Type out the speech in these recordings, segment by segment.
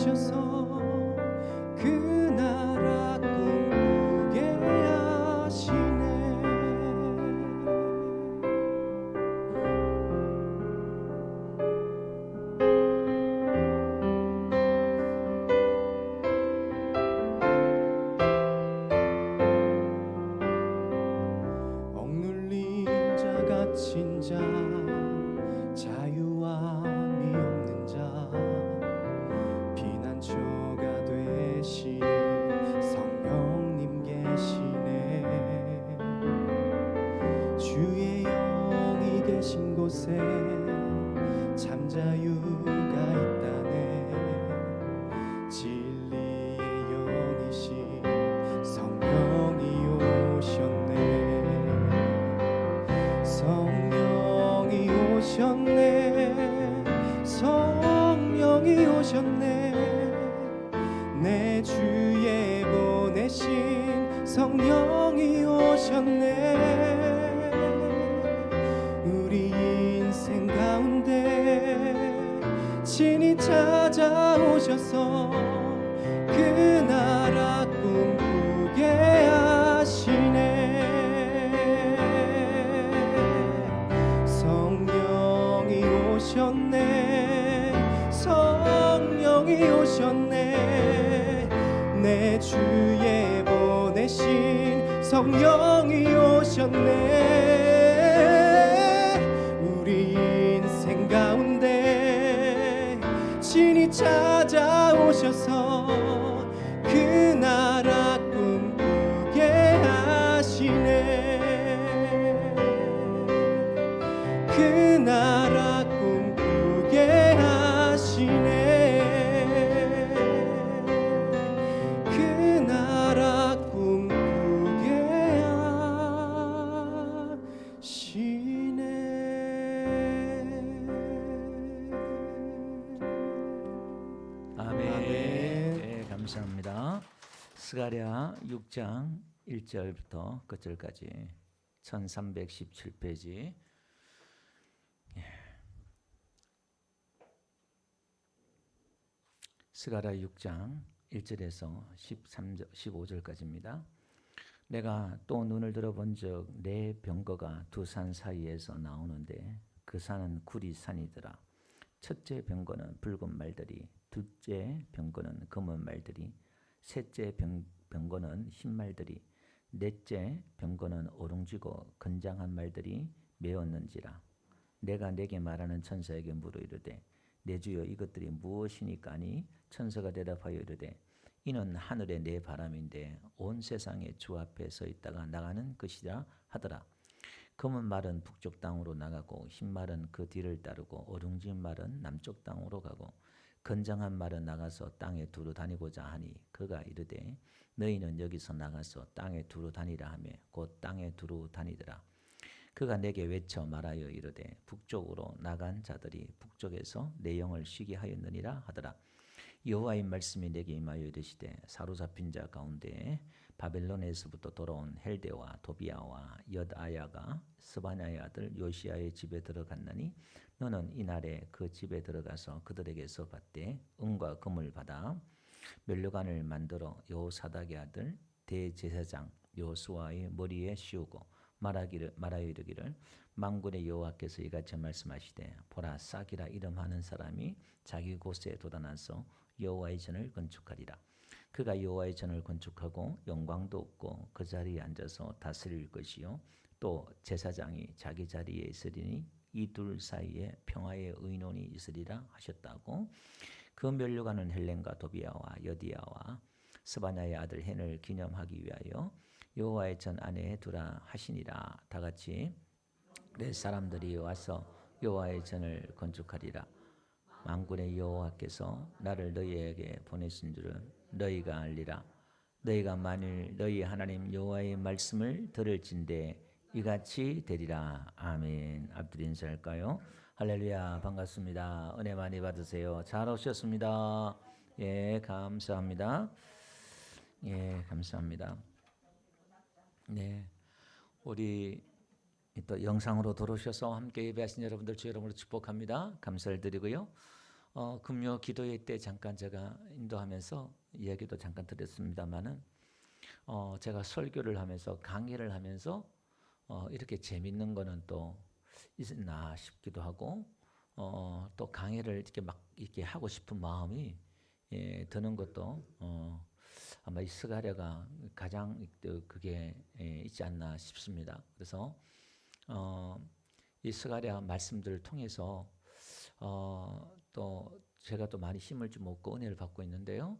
오셔서 그 나라 꿈꾸게 하시네. 억눌린 자 갇힌 자 자유함이 없는 자 피난처가 되시니 성령님 계시네. 주의 영이 계신 곳에 참 자유가 있다네. 진리의 영이신 성령이 오셨네. 성령이 오셨네. 성령이 오셨네. 내 주에 보내신 성령이 오셨네. 우리 인생 가운데 친히 찾아오셔서 그 나라 꿈꾸게 하시네. 성령이 오셨네. 성령이 오셨네. 내 주에 보내신 성령이 오셨네. 우리 인생 가운데 친히 찾아오셔서 그 나라 꿈꾸게 하시네. 그 나라 꿈꾸게 하시네. 그 나라 꿈꾸게 하시네. 아멘. 네, 감사합니다. 스가랴 6장 1절부터 끝절까지 1317페이지. 스가랴 6장 1절에서 15절까지입니다. 내가 또 눈을 들어본 적 내 병거가 두 산 사이에서 나오는데 그 산은 구리 산이더라. 첫째 병거는 붉은 말들이, 둘째 병거는 검은 말들이, 셋째 병거는 흰 말들이, 넷째 병거는 오름지고 건장한 말들이 메었는지라. 내가 내게 말하는 천사에게 물어 이르되 내 주여 이것들이 무엇이니까 하니 천사가 대답하여 이르되 이는 하늘의 내 바람인데 온 세상의 주 앞에 서 있다가 나가는 것이라 하더라. 검은 말은 북쪽 땅으로 나가고 흰 말은 그 뒤를 따르고 오름진 말은 남쪽 땅으로 가고 건장한 말은 나가서 땅에 두루 다니고자 하니 그가 이르되 너희는 여기서 나가서 땅에 두루 다니라 하며 곧 땅에 두루 다니더라. 그가 내게 외쳐 말하여 이르되 북쪽으로 나간 자들이 북쪽에서 내 영을 쉬게 하였느니라 하더라. 여호와의 말씀이 내게 임하여 이르시되 사로잡힌 자 가운데 바벨론에서부터 돌아온 헬데와 도비아와 엿아야가 스바냐의 아들 요시야의 집에 들어갔나니 너는 이날에 그 집에 들어가서 그들에게서 받되 은과 금을 받아 면류관을 만들어 여호사닥의 아들 대제사장 여호수아의 머리에 씌우고 말하여 이르기를 만군의 여호와께서 이같이 말씀하시되 보라 싹이라 이름하는 사람이 자기 곳에 돋아나서 여호와의 전을 건축하리라. 그가 여호와의 전을 건축하고 영광도 없고 그 자리에 앉아서 다스릴 것이요 또 제사장이 자기 자리에 있으리니 이 둘 사이에 평화의 의논이 있으리라 하셨다고. 그 면류관은 헬렌과 도비아와 여디아와 스바냐의 아들 헨을 기념하기 위하여 여호와의 전 안에 두라 하시니라. 다같이 내 사람들이 와서 여호와의 전을 건축하리라. 만군의 여호와께서 나를 너희에게 보내신 줄을 너희가 알리라. 너희가 만일 너희 하나님 여호와의 말씀을 들을진대 이같이 되리라. 아멘. 앞뒤 인사할까요? 할렐루야. 반갑습니다. 은혜 많이 받으세요. 잘 오셨습니다. 예, 감사합니다. 예, 감사합니다. 네, 우리 또 영상으로 들어오셔서 함께 예배하신 여러분들 주 이름으로 축복합니다. 감사를 드리고요. 금요 기도회 때 잠깐 제가 인도하면서 이야기도 잠깐 드렸습니다마는 제가 설교를 하면서 강의를 하면서 이렇게 재밌는 거는 또 있나 싶기도 하고 또 강의를 이렇게 막 이렇게 하고 싶은 마음이 드는 것도 아마 이 스가랴가 가장 그게 있지 않나 싶습니다. 그래서 이 스가랴 말씀들을 통해서 또 제가 또 많이 힘을 좀 얻고 은혜를 받고 있는데요.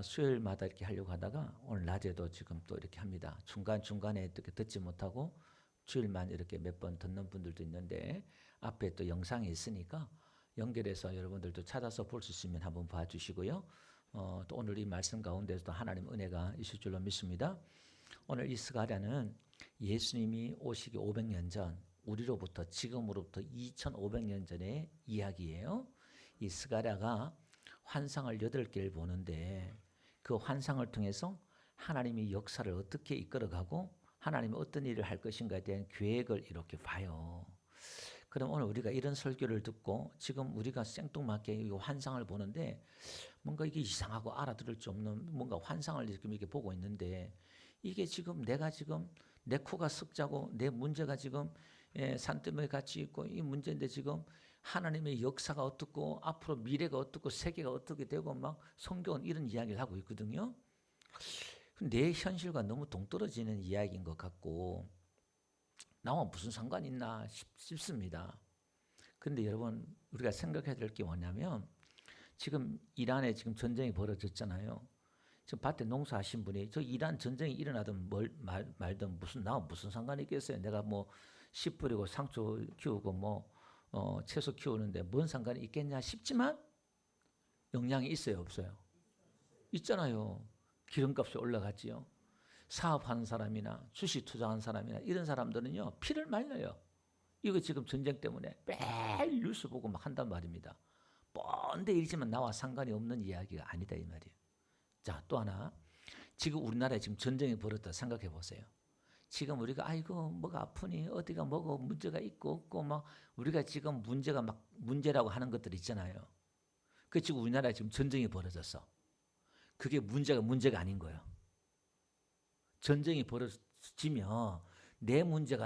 수요일마다 이렇게 하려고 하다가 오늘 낮에도 지금 또 이렇게 합니다. 중간중간에 이렇게 듣지 못하고 주일만 이렇게 몇 번 듣는 분들도 있는데 앞에 또 영상이 있으니까 연결해서 여러분들도 찾아서 볼 수 있으면 한번 봐주시고요. 또 오늘 이 말씀 가운데서도 하나님 은혜가 있을 줄로 믿습니다. 오늘 이 스가랴는 예수님이 오시기 500년 전 우리로부터 지금으로부터 2500년 전의 이야기예요. 이 스가랴가 환상을 8개를 보는데 그 환상을 통해서 하나님이 역사를 어떻게 이끌어가고 하나님이 어떤 일을 할 것인가에 대한 계획을 이렇게 봐요. 그럼 오늘 우리가 이런 설교를 듣고 지금 우리가 생뚱맞게 이 환상을 보는데 뭔가 이게 이상하고 알아들을 수 없는 뭔가 환상을 이렇게 보고 있는데 이게 지금 내가 지금 내 코가 석자고 내 문제가 지금 산더미에 같이 있고 이 문제인데 지금 하나님의 역사가 어떻고 앞으로 미래가 어떻고 세계가 어떻게 되고 막 성경은 이런 이야기를 하고 있거든요. 내 현실과 너무 동떨어지는 이야기인 것 같고 나와 무슨 상관이 있나 싶습니다. 그런데 여러분 우리가 생각해야 될 게 뭐냐면 지금 이란에 지금 전쟁이 벌어졌잖아요. 지금 밭에 농사하신 분이 저 이란 전쟁이 일어나든 말든 나와 무슨 상관이 있겠어요. 내가 뭐 씨 뿌리고 상추 키우고 뭐 채소 키우는데 뭔 상관이 있겠냐 싶지만 영향이 있어요, 없어요? 있잖아요. 기름값이 올라갔지요. 사업하는 사람이나 주식 투자하는 사람이나 이런 사람들은요 피를 말려요. 이거 지금 전쟁 때문에 매일 뉴스 보고 막 한단 말입니다. 뻔데 일이지만 나와 상관이 없는 이야기가 아니다 이 말이에요. 자, 또 하나 지금 우리나라에 지금 전쟁이 벌어졌다 생각해 보세요. 지금 우리가 아이고 뭐가 아프니 어디가 뭐가 문제가 있고 없고 막 우리가 지금 문제가 막 문제라고 하는 것들 있잖아요. 그 지금 우리나라에 지금 전쟁이 벌어졌어. 그게 문제가 아닌 거예요. 전쟁이 벌어지면 내 문제가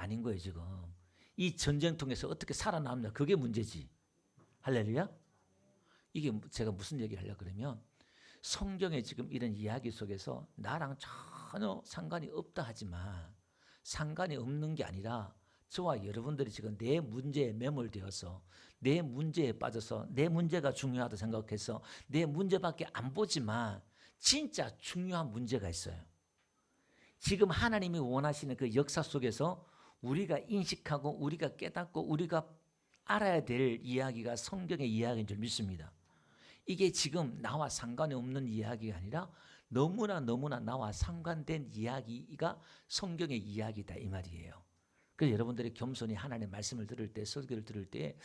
아닌 거예요 지금. 이 전쟁 통해서 어떻게 살아남냐 그게 문제지. 할렐루야. 이게 제가 무슨 얘기를 하려고 그러면 성경에 지금 이런 이야기 속에서 나랑 전혀 상관이 없다 하지만 상관이 없는 게 아니라 저와 여러분들이 지금 내 문제에 매몰되어서 내 문제에 빠져서 내 문제가 중요하다 생각해서 내 문제밖에 안 보지만 진짜 중요한 문제가 있어요. 지금 하나님이 원하시는 그 역사 속에서 우리가 인식하고 우리가 깨닫고 우리가 알아야 될 이야기가 성경의 이야기인 줄 믿습니다. 이게 지금 나와 상관이 없는 이야기가 아니라 너무나 나와 상관된 이야기가 성경의 이야기다 이 말이에요. 그래서 여러분들이 겸손히 하나님의 말씀을 들을 때 설교를 들을 때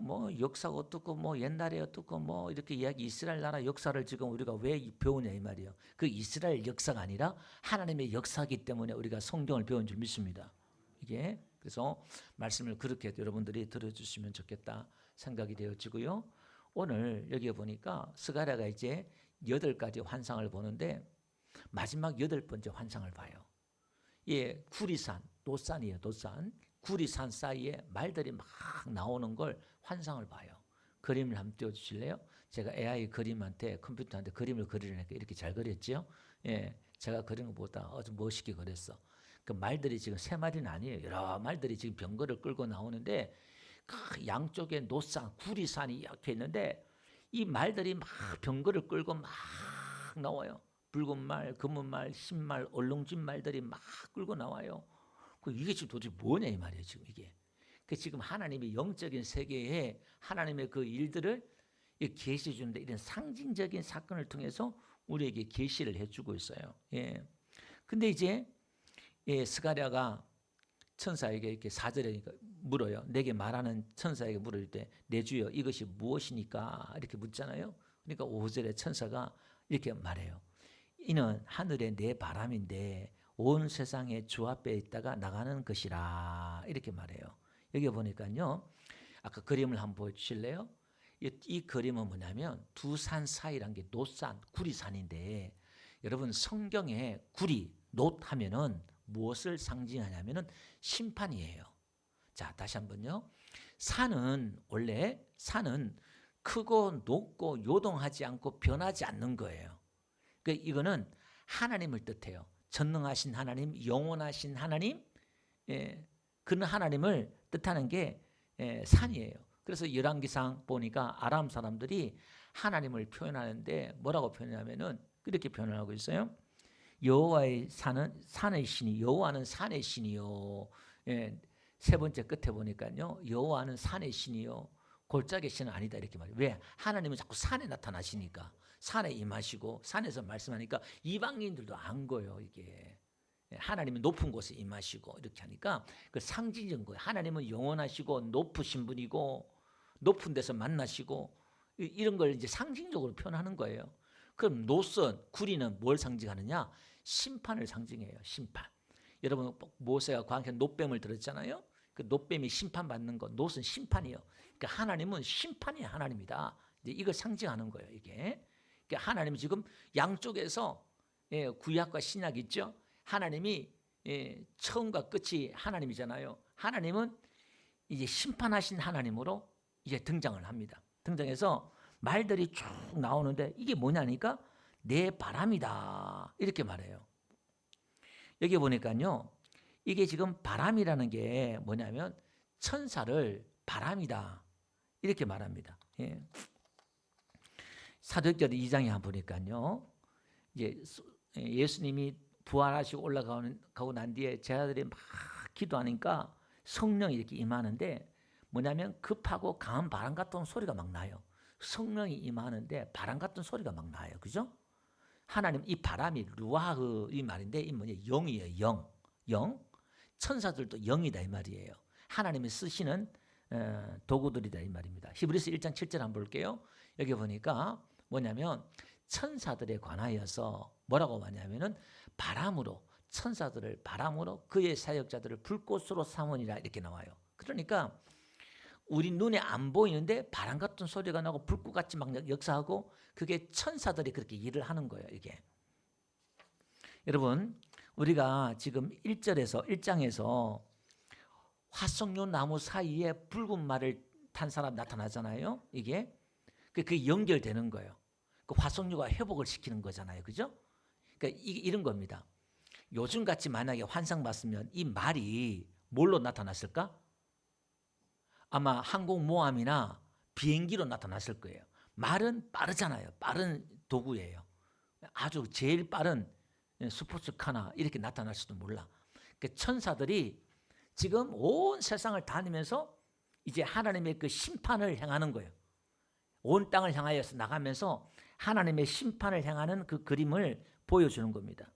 뭐 역사가 어떻고 뭐 옛날에 어떻고 뭐 이렇게 이야기 이스라엘 나라 역사를 지금 우리가 왜 배우냐 이 말이에요. 그 이스라엘 역사가 아니라 하나님의 역사이기 때문에 우리가 성경을 배운 줄 믿습니다. 이게 그래서 말씀을 그렇게 여러분들이 들어주시면 좋겠다 생각이 되어지고요. 오늘 여기 보니까 스가랴가 이제 8가지 환상을 보는데 마지막 8번째 환상을 봐요. 예, 구리산, 도산이에요. 도산. 구리산 사이에 말들이 막 나오는 걸 환상을 봐요. 그림을 한번 띄워주실래요? 제가 AI 그림한테 컴퓨터한테 그림을 그리려니까 이렇게 잘 그렸지요? 예, 제가 그린 것보다 아주 멋있게 그렸어. 그 말들이 지금 3마리는 아니에요. 여러 말들이 지금 병거를 끌고 나오는데 그 양쪽에 노산, 구리산이 이렇게 있는데 이 말들이 막 병거를 끌고 막 나와요. 붉은 말, 검은 말, 흰말, 얼룩진 말들이 막 끌고 나와요. 이게 지금 도대체 뭐냐 이 말이에요 지금 이게. 그 지금 하나님의 영적인 세계에 하나님의 그 일들을 계시해 주는데 이런 상징적인 사건을 통해서 우리에게 계시를 해주고 있어요. 예. 근데 이제 스가랴가 천사에게 이렇게 4절에 물어요. 내게 말하는 천사에게 물을 때 내 주여 이것이 무엇이니까 이렇게 묻잖아요. 그러니까 5절에 천사가 이렇게 말해요. 이는 하늘의 내 바람인데 온 세상의 주 앞에 있다가 나가는 것이라 이렇게 말해요. 여기 보니까요. 아까 그림을 한번 보여주실래요? 이 그림은 뭐냐면 두 산 사이란 게 놋산, 구리산인데 여러분 성경에 구리, 놋 하면은 무엇을 상징하냐면은 심판이에요. 자, 다시 한번요. 원래 산은 크고 높고 요동하지 않고 변하지 않는 거예요. 그러니까 이거는 하나님을 뜻해요. 전능하신 하나님, 영원하신 하나님, 그런 하나님을 뜻하는 게 산이에요. 그래서 열왕기상 보니까 아람 사람들이 하나님을 표현하는데 뭐라고 표현하면은 이렇게 표현을 하고 있어요. 여호와의 산은 산의 신이, 여호와는 산의 신이요. 세 번째 끝에 보니까요, 여호와는 산의 신이요, 골짜기 신은 아니다 이렇게 말해요. 왜? 하나님은 자꾸 산에 나타나시니까, 산에 임하시고 산에서 말씀하니까 이방인들도 안 거예요. 이게 하나님은 높은 곳에 임하시고 이렇게 하니까 그 상징적인 거예요. 하나님은 영원하시고 높으신 분이고 높은 데서 만나시고 이런 걸 이제 상징적으로 표현하는 거예요. 그럼 놋은, 구리는 뭘 상징하느냐? 심판을 상징해요. 심판. 여러분 모세가 광야에 놋뱀을 들었잖아요. 그 놋뱀이 심판받는 거, 놋은 심판이에요. 그러니까 하나님은 심판이 하나님이다. 이제 이걸 상징하는 거예요. 이게. 그러니까 하나님은 지금 양쪽에서 구약과 신약 있죠. 하나님이 처음과 끝이 하나님이잖아요. 하나님은 이제 심판하신 하나님으로 이제 등장을 합니다. 등장해서 말들이 쭉 나오는데 이게 뭐냐니까 내 바람이다 이렇게 말해요. 여기 보니까요, 이게 지금 바람이라는 게 뭐냐면 천사를 바람이다 이렇게 말합니다. 사도행전 2장에 한번 보니까요, 이제 예수님이 부활하시고 올라가고 난 뒤에 제자들이 막 기도하니까 성령이 이렇게 임하는데 뭐냐면 급하고 강한 바람 같은 소리가 막 나요. 성령이 임하는데 바람 같은 소리가 막 나요. 그죠? 하나님 이 바람이 루아흐 이 말인데 이 뭐냐? 영이에요. 영. 천사들도 영이다 이 말이에요. 하나님이 쓰시는 도구들이다 이 말입니다. 히브리서 1장 7절 한번 볼게요. 여기 보니까 뭐냐면 천사들에 관하여서 뭐라고 하냐면은 바람으로, 천사들을 바람으로 그의 사역자들을 불꽃으로 삼으니라 이렇게 나와요. 그러니까 우리 눈에 안 보이는데 바람 같은 소리가 나고 불꽃같이 막 역사하고 그게 천사들이 그렇게 일을 하는 거예요. 이게 여러분 우리가 지금 1장에서 화석류 나무 사이에 붉은 말을 탄 사람 나타나잖아요. 이게 그게 연결되는 거예요. 그 화석류가 회복을 시키는 거잖아요. 그죠? 그러니까 이런 겁니다. 요즘같이 만약에 환상 봤으면 이 말이 뭘로 나타났을까? 아마 항공모함이나 비행기로 나타났을 거예요. 말은 빠르잖아요. 빠른 도구예요. 아주 제일 빠른 스포츠카나 이렇게 나타날 수도 몰라. 그러니까 천사들이 지금 온 세상을 다니면서 이제 하나님의 그 심판을 행하는 거예요. 온 땅을 향하여서 나가면서 하나님의 심판을 행하는 그 그림을 보여주는 겁니다.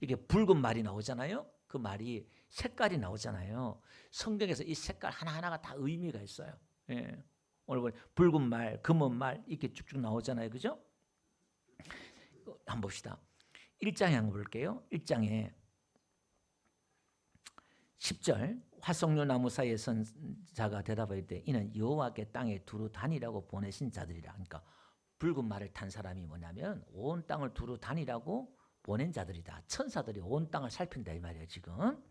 이게 붉은 말이 나오잖아요. 그 말이 색깔이 나오잖아요. 성경에서 이 색깔 하나하나가 다 의미가 있어요. 오늘 보니 붉은 말, 검은 말 이렇게 쭉쭉 나오잖아요. 그죠? 한번 봅시다. 1장에 한번 볼게요. 1장에 10절 화석류 나무 사이에 선 자가 대답할 때 이는 여호와께 땅에 두루 다니라고 보내신 자들이라. 그러니까 붉은 말을 탄 사람이 뭐냐면 온 땅을 두루 다니라고 보낸 자들이다. 천사들이 온 땅을 살핀다 이 말이에요. 지금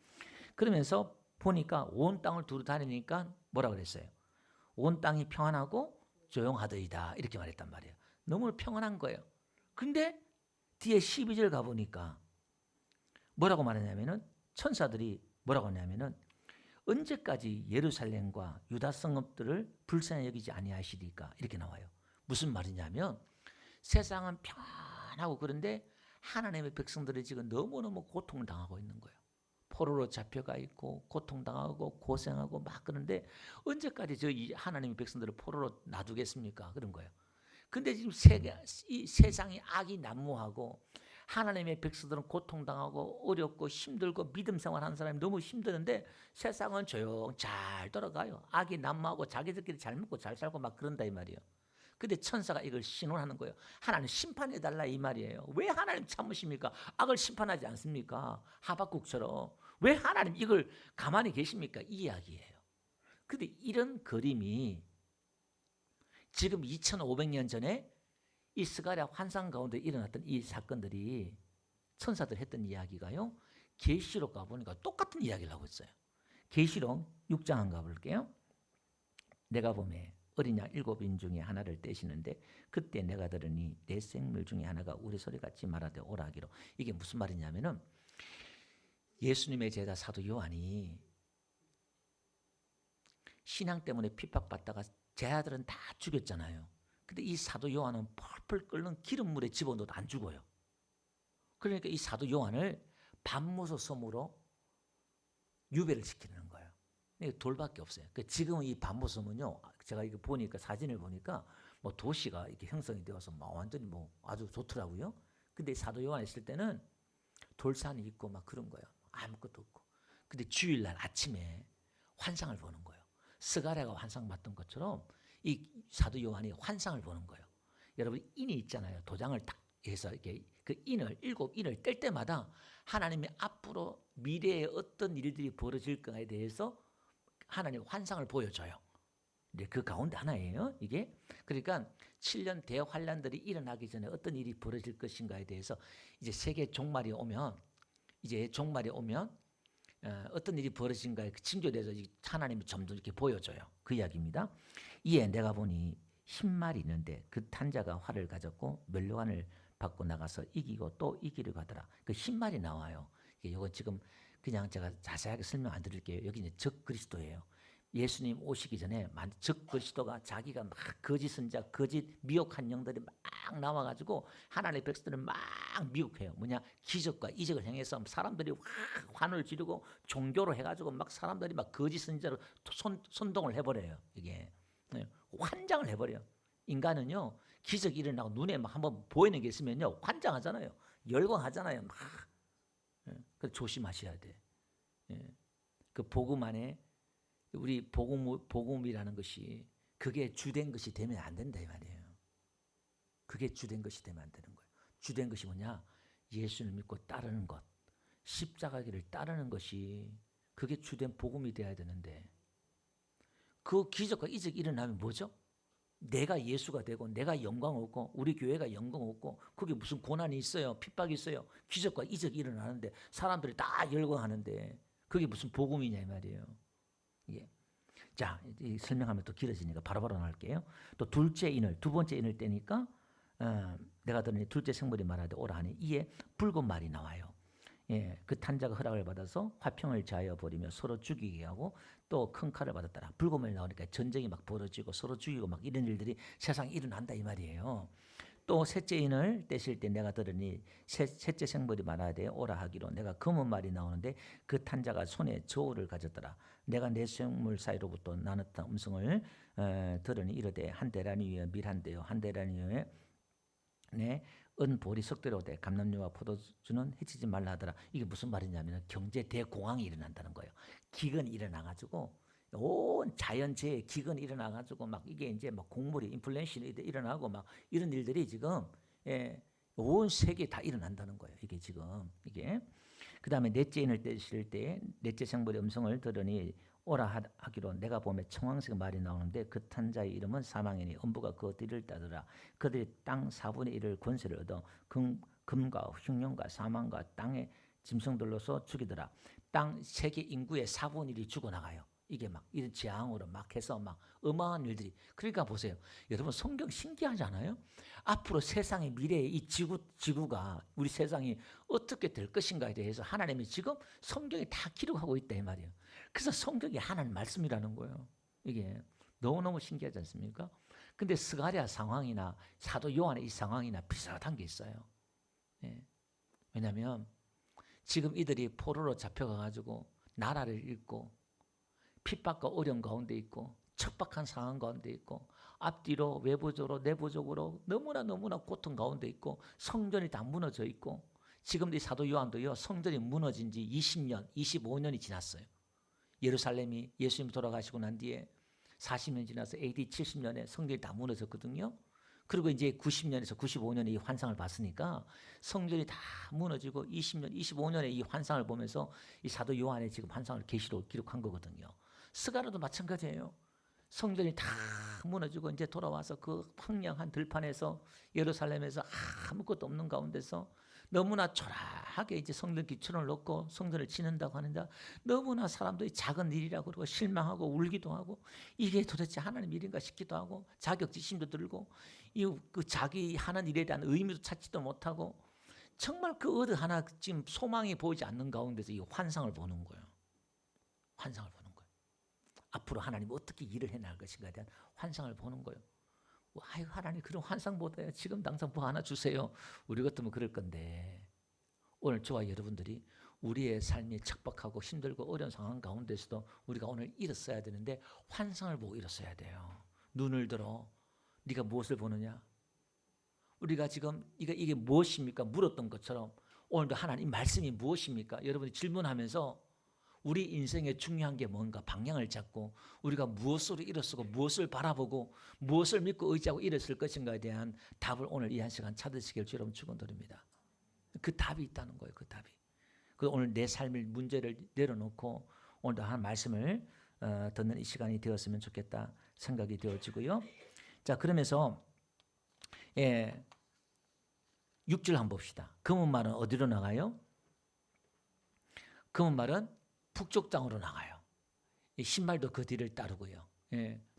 그러면서 보니까 온 땅을 두루 다니니까 뭐라 그랬어요? 온 땅이 평안하고 조용하더이다 이렇게 말했단 말이에요. 너무 평안한 거예요. 근데 뒤에 12절 가보니까 뭐라고 말하냐면은 천사들이 뭐라고 하냐면은 언제까지 예루살렘과 유다 성읍들을 불쌍히 여기지 아니하시리까 이렇게 나와요. 무슨 말이냐면 세상은 평안하고 그런데 하나님의 백성들이 지금 너무너무 고통을 당하고 있는 거예요. 포로로 잡혀가 있고 고통당하고 고생하고 막 그런데 언제까지 저희 하나님의 백성들을 포로로 놔두겠습니까? 그런 거예요. 근데 지금 이 세상이 악이 난무하고 하나님의 백성들은 고통당하고 어렵고 힘들고 믿음 생활하는 사람이 너무 힘드는데 세상은 조용 잘 돌아가요. 악이 난무하고 자기들끼리 잘 먹고 잘 살고 막 그런다 이 말이에요. 근데 천사가 이걸 신원하는 거예요. 하나님 심판해달라 이 말이에요. 왜 하나님 참으십니까? 악을 심판하지 않습니까? 하박국처럼. 왜 하나님 이걸 가만히 계십니까? 이 이야기예요. 근데 이런 그림이 지금 2500년 전에 이 스가랴 환상 가운데 일어났던 이 사건들이 천사들 했던 이야기가요. 계시록 가보니까 똑같은 이야기를 하고 있어요. 계시록 6장 한번 가볼게요. 내가 보매 어린 양 7인 중에 하나를 떼시는데 그때 내가 들으니 내 생물 중에 하나가 우리 소리같이 말하되 오라 하기로. 이게 무슨 말이냐면은 예수님의 제자 사도 요한이 신앙 때문에 핍박받다가 제자들은 다 죽였잖아요. 근데 이 사도 요한은 펄펄 끓는 기름물에 집어넣어도 안 죽어요. 그러니까 이 사도 요한을 밤모소 섬으로 유배를 시키는 거예요. 이게 돌밖에 없어요. 지금은 이 밤모섬은요, 제가 이거 보니까 사진을 보니까 뭐 도시가 이렇게 형성이 되어서 막 완전히 뭐 아주 좋더라고요. 근데 사도 요한 있을 때는 돌산이 있고 막 그런 거예요. 아무것도 없고. 근데 주일날 아침에 환상을 보는 거예요. 스가랴가 환상 봤던 것처럼 이 사도 요한이 환상을 보는 거예요. 여러분 인이 있잖아요. 도장을 딱 해서 이렇게 그 인을 7인을 뗄 때마다 하나님이 앞으로 미래에 어떤 일들이 벌어질 거에 대해서 하나님 환상을 보여줘요. 이제 그 가운데 하나예요. 이게 그러니까 7년 대환란들이 일어나기 전에 어떤 일이 벌어질 것인가에 대해서 이제 세계 종말이 오면 어떤 일이 벌어진가에 징조돼서 하나님이 점점 이렇게 보여줘요. 그 이야기입니다. 이에 내가 보니 흰 말이 있는데 그 탄자가 활을 가졌고 멸류관을 받고 나가서 이기고 또 이기려 가더라. 그 흰 말이 나와요. 이거 지금 그냥 제가 자세하게 설명 안 드릴게요. 여기 이제 적 그리스도예요. 예수님 오시기 전에 적 그리스도가 자기가 막 거짓 선자, 거짓 미혹한 영들이 막 나와가지고 하나님의 백성들을 막 미혹해요. 뭐냐 기적과 이적을 행해서 사람들이 환호를 지르고 종교로 해가지고 막 사람들이 막 거짓 선자로 선동을 해버려요. 이게 환장을 해버려요. 인간은요 기적이 일어나고 눈에 막 한번 보이는 게 있으면요 환장하잖아요. 열광하잖아요. 막 그 조심하셔야 돼. 그 복음 안에 우리 복음이라는 것이 그게 주된 것이 되면 안 된다 이 말이에요. 그게 주된 것이 되면 안 되는 거예요. 주된 것이 뭐냐? 예수를 믿고 따르는 것, 십자가기를 따르는 것이 그게 주된 복음이 되어야 되는데 그 기적과 이적이 일어나면 뭐죠? 내가 예수가 되고 내가 영광 얻고 우리 교회가 영광 얻고 그게 무슨 고난이 있어요? 핍박이 있어요? 기적과 이적이 일어나는데 사람들이 다 열광하는데 그게 무슨 복음이냐 이 말이에요. 예. 자, 이 설명하면 또 길어지니까 바로바로 나갈게요. 또 둘째 인을 두 번째 인을 떼니까 내가 들으니 둘째 생물이 말하되 오라 하니 이에 붉은 말이 나와요. 예, 그 탄자가 허락을 받아서 화평을 자하여 버리며 서로 죽이게 하고 또 큰 칼을 받았더라. 붉은 말이 나오니까 전쟁이 막 벌어지고 서로 죽이고 막 이런 일들이 세상에 일어난다 이 말이에요. 또 셋째 인을 떼실 때 내가 들으니 셋째 생물이 말하되 오라 하기로 내가 검은 말이 나오는데 그 탄자가 손에 저울을 가졌더라. 내가 내 생물 사이로부터 나눴던 음성을 들으니 이르되 한 데나리오에 밀 한 대요 한 데나리오에 내 은보리 석대로 돼 감람류와 포도주는 해치지 말라 하더라. 이게 무슨 말이냐면 경제 대공황이 일어난다는 거예요. 기근이 일어나가지고 온 자연재해 기근이 일어나가지고 막 이게 이제 막 곡물이 인플레이션이 일어나고 막 이런 일들이 지금 온 세계에 다 일어난다는 거예요. 이게 지금 이게 그 다음에 넷째 인을 떼실 때 넷째 생물의 음성을 들으니 오라 하기로 내가 보면 청황색 말이 나오는데 그 탄자의 이름은 사망이니 음부가 그 뒤를 따르라. 그들이 땅 4분의 1을 권세를 얻어 금과 흉년과 사망과 땅의 짐승들로서 죽이더라. 땅 세계 인구의 4분의 1이 죽어나가요. 이게 막 이런 재앙으로 막 해서 막 어마어마한 일들이. 그러니까 보세요. 여러분 성경 신기하지 않아요? 앞으로 세상의 미래의 이 지구가 우리 세상이 어떻게 될 것인가에 대해서 하나님이 지금 성경에 다 기록하고 있다 이 말이에요. 그래서 성경이 하나님 말씀이라는 거예요. 이게 너무너무 신기하지 않습니까? 근데 스가랴 상황이나 사도 요한의 이 상황이나 비슷한 게 있어요. 예. 왜냐하면 지금 이들이 포로로 잡혀가가지고 나라를 잃고 핍박과 어려움 가운데 있고 척박한 상황 가운데 있고 앞뒤로 외부적으로 내부적으로 너무나 고통 가운데 있고 성전이 다 무너져 있고 지금 이 사도 요한도요 성전이 무너진 지 20년, 25년이 지났어요. 예루살렘이 예수님 돌아가시고 난 뒤에 40년 지나서 AD 70년에 성전이 다 무너졌거든요. 그리고 이제 90년에서 95년에 이 환상을 봤으니까 성전이 다 무너지고 20년, 25년에 이 환상을 보면서 이 사도 요한의 지금 환상을 계시로 기록한 거거든요. 스가랴도 마찬가지예요. 성전이 다 무너지고 이제 돌아와서 그 황량한 들판에서 예루살렘에서 아무것도 없는 가운데서 너무나 초라하게 이제 성전 기초를 놓고 성전을 짓는다고 하는데 너무나 사람들이 작은 일이라고 그러고 실망하고 울기도 하고 이게 도대체 하나님 일인가 싶기도 하고 자격지심도 들고 그 자기 하는 일에 대한 의미도 찾지도 못하고 정말 그 어디 하나 지금 소망이 보이지 않는 가운데서 이 환상을 보는 거예요. 환상을 보는 거예요. 앞으로 하나님 어떻게 일을 해나갈 것인가에 대한 환상을 보는 거예요. 아유 하나님 그런 환상보다 지금 당장 뭐 하나 주세요. 우리 같으면 그럴 건데 오늘 저와 여러분들이 우리의 삶이 척박하고 힘들고 어려운 상황 가운데서도 우리가 오늘 일었어야 되는데 환상을 보고 일었어야 돼요. 눈을 들어 네가 무엇을 보느냐? 우리가 지금 이게 무엇입니까? 물었던 것처럼 오늘도 하나님 말씀이 무엇입니까? 여러분이 질문하면서 우리 인생에 중요한 게 뭔가 방향을 잡고 우리가 무엇으로 일어서고 무엇을 바라보고 무엇을 믿고 의지하고 일었을 것인가에 대한 답을 오늘 이 한 시간 찾으시길 주 여러분 축원드립니다. 그 답이 있다는 거예요. 그 답이. 그 오늘 내 삶의 문제를 내려놓고 오늘도 한 말씀을 듣는 이 시간이 되었으면 좋겠다 생각이 되어지고요. 자 그러면서 6절 한번 봅시다. 검은 말은 어디로 나가요? 검은 말은 북쪽 땅으로 나가요. 신발도 그 뒤를 따르고요.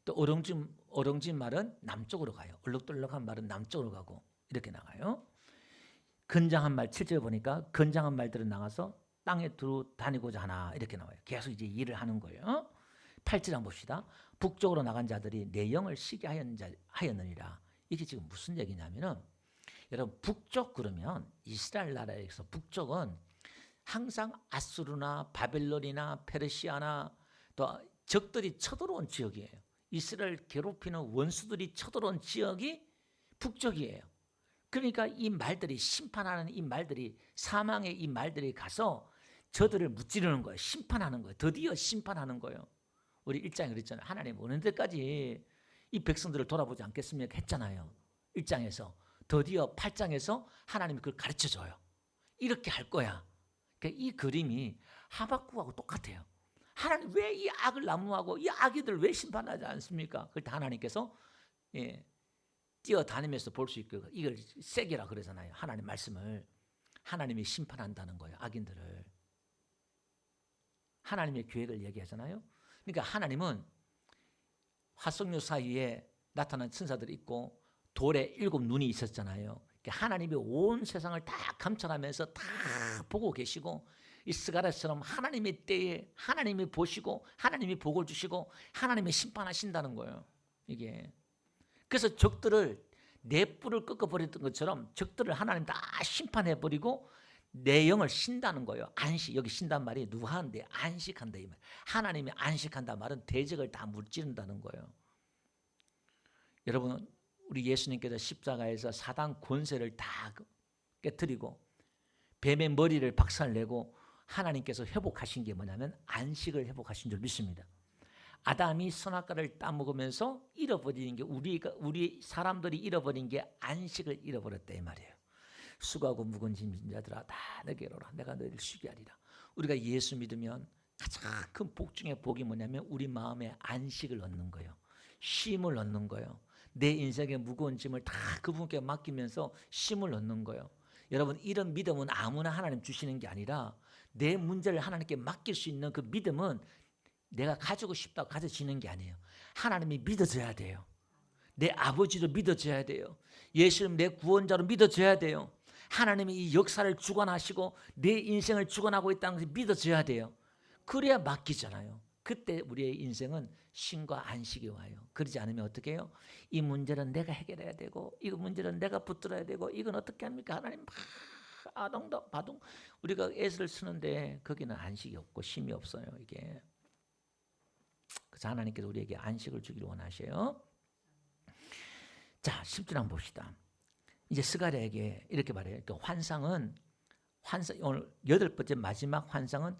또 어렁진 말은 남쪽으로 가요. 얼룩덜룩한 말은 남쪽으로 가고 이렇게 나가요. 건장한 말 7절 보니까 건장한 말들은 나가서 땅에 두루 다니고자 하나 이렇게 나와요. 계속 이제 일을 하는 거예요. 8절 한번 봅시다. 북쪽으로 나간 자들이 내 영을 쉬게 하였느니라. 이게 지금 무슨 얘기냐면은 여러분 북쪽 그러면 이스라엘 나라에서 북쪽은 항상 아수르나 바벨론이나 페르시아나 또 적들이 쳐들어온 지역이에요. 이스라엘 괴롭히는 원수들이 쳐들어온 지역이 북쪽이에요. 그러니까 이 말들이 심판하는 이 말들이 사망의 이 말들이 가서 저들을 무찌르는 거예요. 심판하는 거예요. 드디어 심판하는 거예요. 우리 1장에 그랬잖아요. 하나님 오는 데까지 이 백성들을 돌아보지 않겠습니까? 했잖아요. 1장에서. 드디어 8장에서 하나님이 그걸 가르쳐줘요. 이렇게 할 거야. 그러니까 이 그림이 하박국하고 똑같아요. 하나님 왜 이 악을 난무하고 이 악이들 왜 심판하지 않습니까? 그럴 때 하나님께서 뛰어다니면서 볼 수 있고 이걸 세게라 그러잖아요. 하나님 말씀을 하나님이 심판한다는 거예요. 악인들을. 하나님의 계획을 얘기하잖아요. 그러니까 하나님은 화석류 사이에 나타난 천사들이 있고 돌에 7 눈이 있었잖아요. 그러니까 하나님이 온 세상을 다 감찰하면서 다 보고 계시고 이 스가랴처럼 하나님의 때에 하나님이 보시고 하나님이 복을 주시고 하나님이 심판하신다는 거예요. 이게 그래서 적들을 내 뿔을 꺾어버렸던 것처럼 적들을 하나님 다 심판해버리고 내 영을 쉰다는 거예요. 안식. 여기 쉰단 말이 누가 하는데 안식한다 이 말. 하나님이 안식한다 말은 대적을 다 무찌른다는 거예요. 여러분 우리 예수님께서 십자가에서 사단 권세를 다 깨뜨리고 뱀의 머리를 박살내고 하나님께서 회복하신 게 뭐냐면 안식을 회복하신 줄 믿습니다. 아담이 선악과를 따먹으면서 잃어버리는 게 우리 사람들이 잃어버린 게 안식을 잃어버렸다 이 말이에요. 수고하고 무거운 짐진 자들아 다 내게로 오라 내가 너희를 쉬게 하리라. 우리가 예수 믿으면 가장 큰 복 중에 복이 뭐냐면 우리 마음에 안식을 얻는 거예요. 쉼을 얻는 거예요. 내 인생의 무거운 짐을 다 그분께 맡기면서 쉼을 얻는 거예요. 여러분 이런 믿음은 아무나 하나님 주시는 게 아니라 내 문제를 하나님께 맡길 수 있는 그 믿음은 내가 가지고 싶다고 가져지는 게 아니에요. 하나님이 믿어져야 돼요. 내 아버지도 믿어져야 돼요. 예수님 내 구원자로 믿어져야 돼요. 하나님이 이 역사를 주관하시고 내 인생을 주관하고 있다는 것이 믿어져야 돼요. 그래야 맡기잖아요. 그때 우리의 인생은 쉼과 안식이 와요. 그러지 않으면 어떻게 해요? 이 문제는 내가 해결해야 되고 이 문제는 내가 붙들어야 되고 이건 어떻게 합니까? 하나님 아동도 바동 우리가 애를 쓰는데 거기는 안식이 없고 쉼이 없어요. 이게 그래서 하나님께서 우리에게 안식을 주기를 원하셔요. 자 10절 한번 봅시다. 이제 스가랴에게 이렇게 말해요. 그러니까 환상 오늘 8번째 마지막 환상은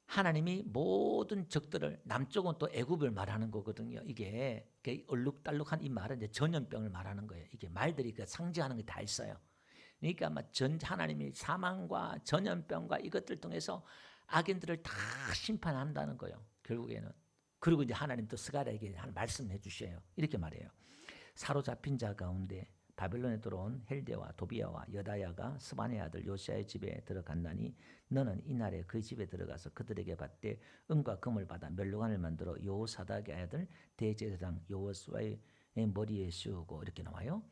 하나님이 모든 적들을 남쪽은 또 애굽을 말하는 거거든요. 이게 얼룩달룩한 이 말은 이제 전염병을 말하는 거예요. 이게 말들이 그 상징하는 게 다 있어요. 그러니까 하나님이 사망과 전염병과 이것들 통해서 악인들을 다 심판한다는 거예요. 결국에는 그리고 이제 하나님 또 스가랴에게 한 말씀을 해주셔요. 이렇게 말해요. 사로잡힌 자 가운데 바벨론에 들어온 헬데와 도비야와 여다야가 스바네 아들 요시아의 집에 들어갔나니 너는 이날에 그 집에 들어가서 그들에게 받되 은과 금을 받아 멸류관을 만들어 여호사닥의 아들 대제사장 여호수아의 머리에 씌우고 이렇게 나와요.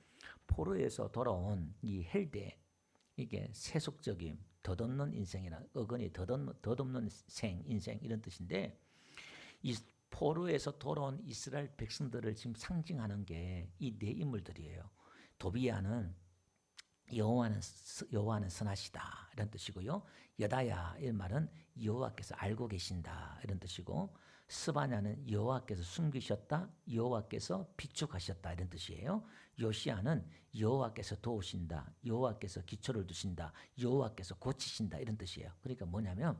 포로에서 돌아온 이 헬데, 이게 세속적인 덧없는 인생이라, 어근이 덧없는 인생 이런 뜻인데, 이 포로에서 돌아온 이스라엘 백성들을 지금 상징하는 게 이 네 인물들이에요. 도비야는 여호와는 선하시다 이런 뜻이고요. 여다야 이 말은 여호와께서 알고 계신다 이런 뜻이고, 스바냐는 여호와께서 숨기셨다, 여호와께서 비축하셨다 이런 뜻이에요. 요시아는 여호와께서 도우신다, 여호와께서 기초를 두신다, 여호와께서 고치신다 이런 뜻이에요. 그러니까 뭐냐면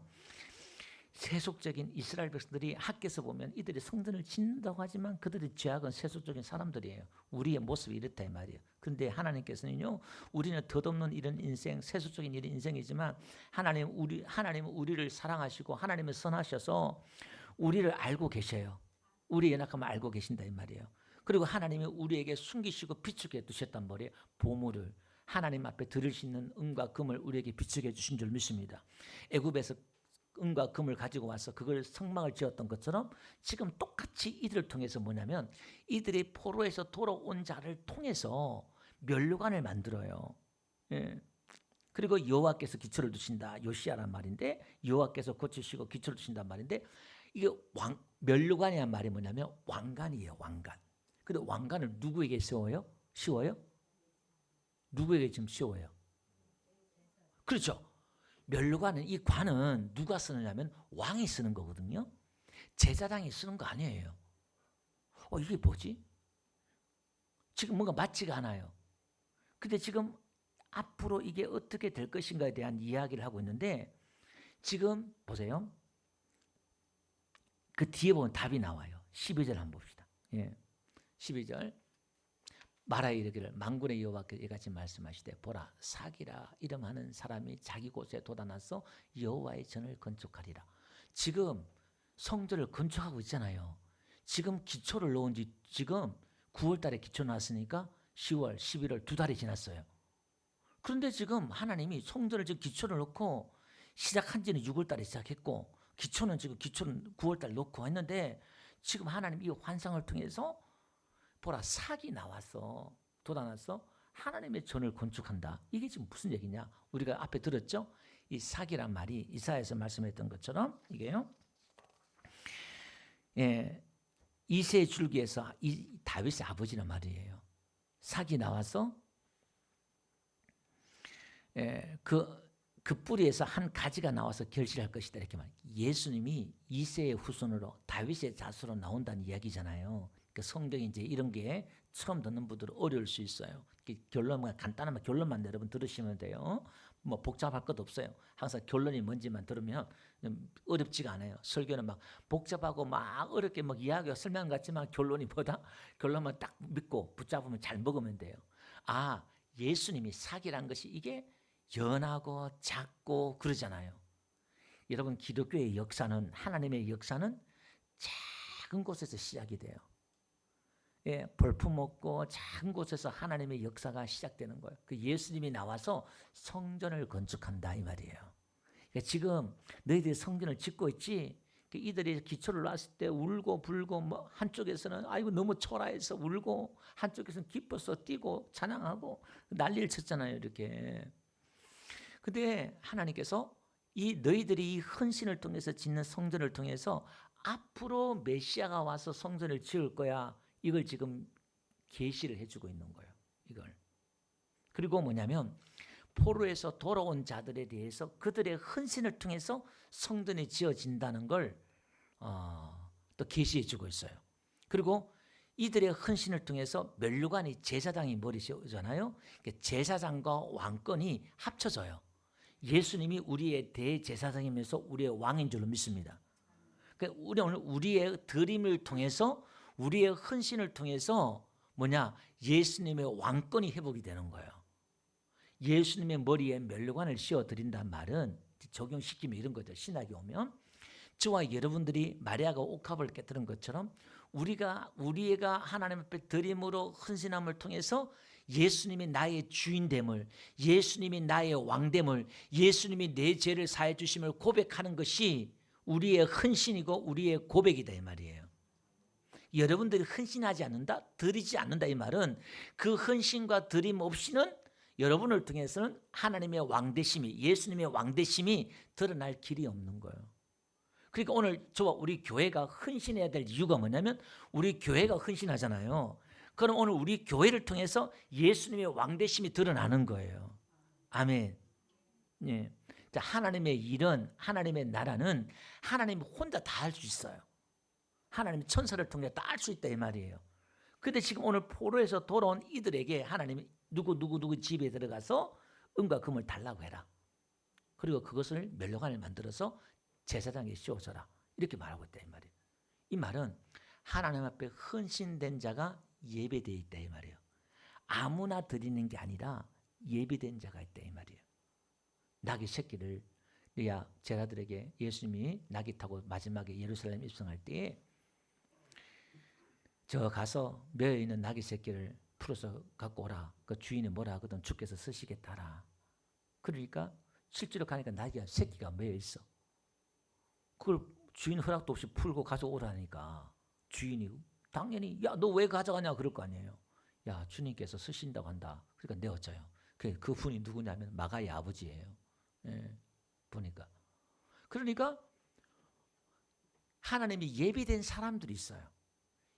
세속적인 이스라엘 백성들이 학교에서 보면 이들이 성전을 짓는다고 하지만 그들의 죄악은 세속적인 사람들이에요. 우리의 모습이 이렇다 이 말이에요. 근데 하나님께서는요, 우리는 덧없는 이런 인생, 세속적인 이런 인생이지만 하나님은 우리를 사랑하시고 하나님은 선하셔서 우리를 알고 계셔요. 우리 연약함을 알고 계신다 이 말이에요. 그리고 하나님이 우리에게 숨기시고 비축해 두셨단 말이에요. 보물을 하나님 앞에 드릴 수 있는 은과 금을 우리에게 비축해 주신 줄 믿습니다. 애굽에서 은과 금을 가지고 와서 그걸 성막을 지었던 것처럼 지금 똑같이 이들을 통해서 뭐냐면 이들이 포로에서 돌아온 자를 통해서 멸류관을 만들어요. 예. 그리고 여호와께서 기초를 두신다, 요시아란 말인데, 여호와께서 고치시고 기초를 두신단 말인데, 이게 멸류관이란 말이 뭐냐면 왕관이에요. 왕관. 근데 왕관을 누구에게 씌워요? 누구에게 지금 씌워요? 그렇죠. 멸류관은, 이 관은 누가 쓰느냐면 왕이 쓰는 거거든요. 제사장이 쓰는 거 아니에요. 이게 뭐지? 지금 뭔가 맞지가 않아요. 근데 지금 앞으로 이게 어떻게 될 것인가에 대한 이야기를 하고 있는데, 지금 보세요. 그 뒤에 보면 답이 나와요. 12절 한번 봅시다. 예. 12절. 말하여 이르기를 만군의 여호와께서 이같이 말씀하시되 보라, 사기라 이름하는 사람이 자기 곳에 돋아나서 여호와의 전을 건축하리라. 지금 성전을 건축하고 있잖아요. 지금 기초를 놓은 지 지금 9월 달에 기초 놨으니까 10월, 11월 2달이 지났어요. 그런데 지금 하나님이 성전을 지금 기초를 놓고 시작한 지는 6월 달에 시작했고, 기초는 9월 달 놓고 했는데, 지금 하나님 이 환상을 통해서 보라, 삭이 나와서 돋아나서 하나님의 전을 건축한다. 이게 지금 무슨 얘기냐? 우리가 앞에 들었죠? 이 삭이란 말이 이사야에서 말씀했던 것처럼 이게요. 예, 이새의 줄기에서 이 다윗의 아버지란 말이에요. 삭이 나와서 그 뿌리에서 한 가지가 나와서 결실할 것이다 이렇게 말. 예수님이 이새의 후손으로 다윗의 자수로 나온다는 이야기잖아요. 그 성경에 이제 이런 게 처음 듣는 분들은 어려울 수 있어요. 결론만 간단한 결론만 여러분 들으시면 돼요. 뭐 복잡할 것도 없어요. 항상 결론이 뭔지만 들으면 어렵지가 않아요. 설교는 막 복잡하고 막 어렵게 막 이야기가 설명 같지만 결론이 뭐다? 결론만 딱 믿고 붙잡으면 잘 먹으면 돼요. 아, 예수님이 삭이란 것이 이게 연하고 작고 그러잖아요. 여러분, 기독교의 역사는, 하나님의 역사는 작은 곳에서 시작이 돼요. 예, 볼품 없고 작은 곳에서 하나님의 역사가 시작되는 거예요. 그 예수님이 나와서 성전을 건축한다 이 말이에요. 그러니까 지금 너희들이 성전을 짓고 있지. 이들이 기초를 놨을 때 울고 불고, 뭐 한쪽에서는 아이고 너무 초라해서 울고, 한쪽에서는 기뻐서 뛰고 찬양하고 난리를 쳤잖아요, 이렇게. 근데 하나님께서 이 너희들이 이 헌신을 통해서 짓는 성전을 통해서 앞으로 메시아가 와서 성전을 지을 거야. 이걸 지금 계시를 해주고 있는 거예요. 이걸. 그리고 뭐냐면 포로에서 돌아온 자들에 대해서 그들의 헌신을 통해서 성전이 지어진다는 걸 또 계시해주고 있어요. 그리고 이들의 헌신을 통해서 멸류관이 제사장이 머리잖아요. 제사장과 왕권이 합쳐져요. 예수님이 우리의 대제사장이면서 우리의 왕인 줄로 믿습니다. 그러니까 우리 오늘 우리의 드림을 통해서, 우리의 헌신을 통해서 뭐냐? 예수님의 왕권이 회복이 되는 거예요. 예수님의 머리에 멸류관을 씌워드린다는 말은 적용시키면 이런 거죠. 신학이 오면 저와 여러분들이 마리아가 옥합을 깨뜨린 것처럼 우리가 하나님 앞에 드림으로 헌신함을 통해서 예수님이 나의 주인됨을, 예수님이 나의 왕됨을, 예수님이 내 죄를 사해 주심을 고백하는 것이 우리의 헌신이고 우리의 고백이다 이 말이에요. 여러분들이 헌신하지 않는다, 드리지 않는다 이 말은 그 헌신과 드림 없이는 여러분을 통해서는 하나님의 왕되심이, 예수님의 왕되심이 드러날 길이 없는 거예요. 그러니까 오늘 저와 우리 교회가 헌신해야 될 이유가 뭐냐면 우리 교회가 헌신하잖아요. 그럼 오늘 우리 교회를 통해서 예수님의 왕되심이 드러나는 거예요. 아멘. 예. 자, 하나님의 일은, 하나님의 나라는 하나님이 혼자 다 할 수 있어요. 하나님이 천사를 통해 다 할 수 있다 이 말이에요. 그런데 지금 오늘 포로에서 돌아온 이들에게 하나님이 누구 집에 들어가서 은과 금을 달라고 해라. 그리고 그것을 멸류관을 만들어서 제사장에 씌워줘라. 이렇게 말하고 있다 이 말이에요. 이 말은 하나님 앞에 헌신된 자가 예배되어 있다 이 말이에요. 아무나 드리는 게 아니라 예배된 자가 있다 이 말이에요. 나귀 새끼를 제자들에게 예수님이 나귀 타고 마지막에 예루살렘 입성할 때에 저 가서 매여 있는 나귀 새끼를 풀어서 갖고 오라. 그 주인이 뭐라 하거든 주께서 쓰시겠다라. 그러니까 실제로 가니까 나귀가 새끼가 매여 있어. 그걸 주인 허락도 없이 풀고 가져오라니까 주인이 당연히 야 너 왜 가져가냐 그럴 거 아니에요. 야 주님께서 쓰신다고 한다. 그러니까 내 어쩌요. 그 분이 누구냐면 마가의 아버지예요. 예, 보니까. 그러니까 하나님이 예비된 사람들이 있어요.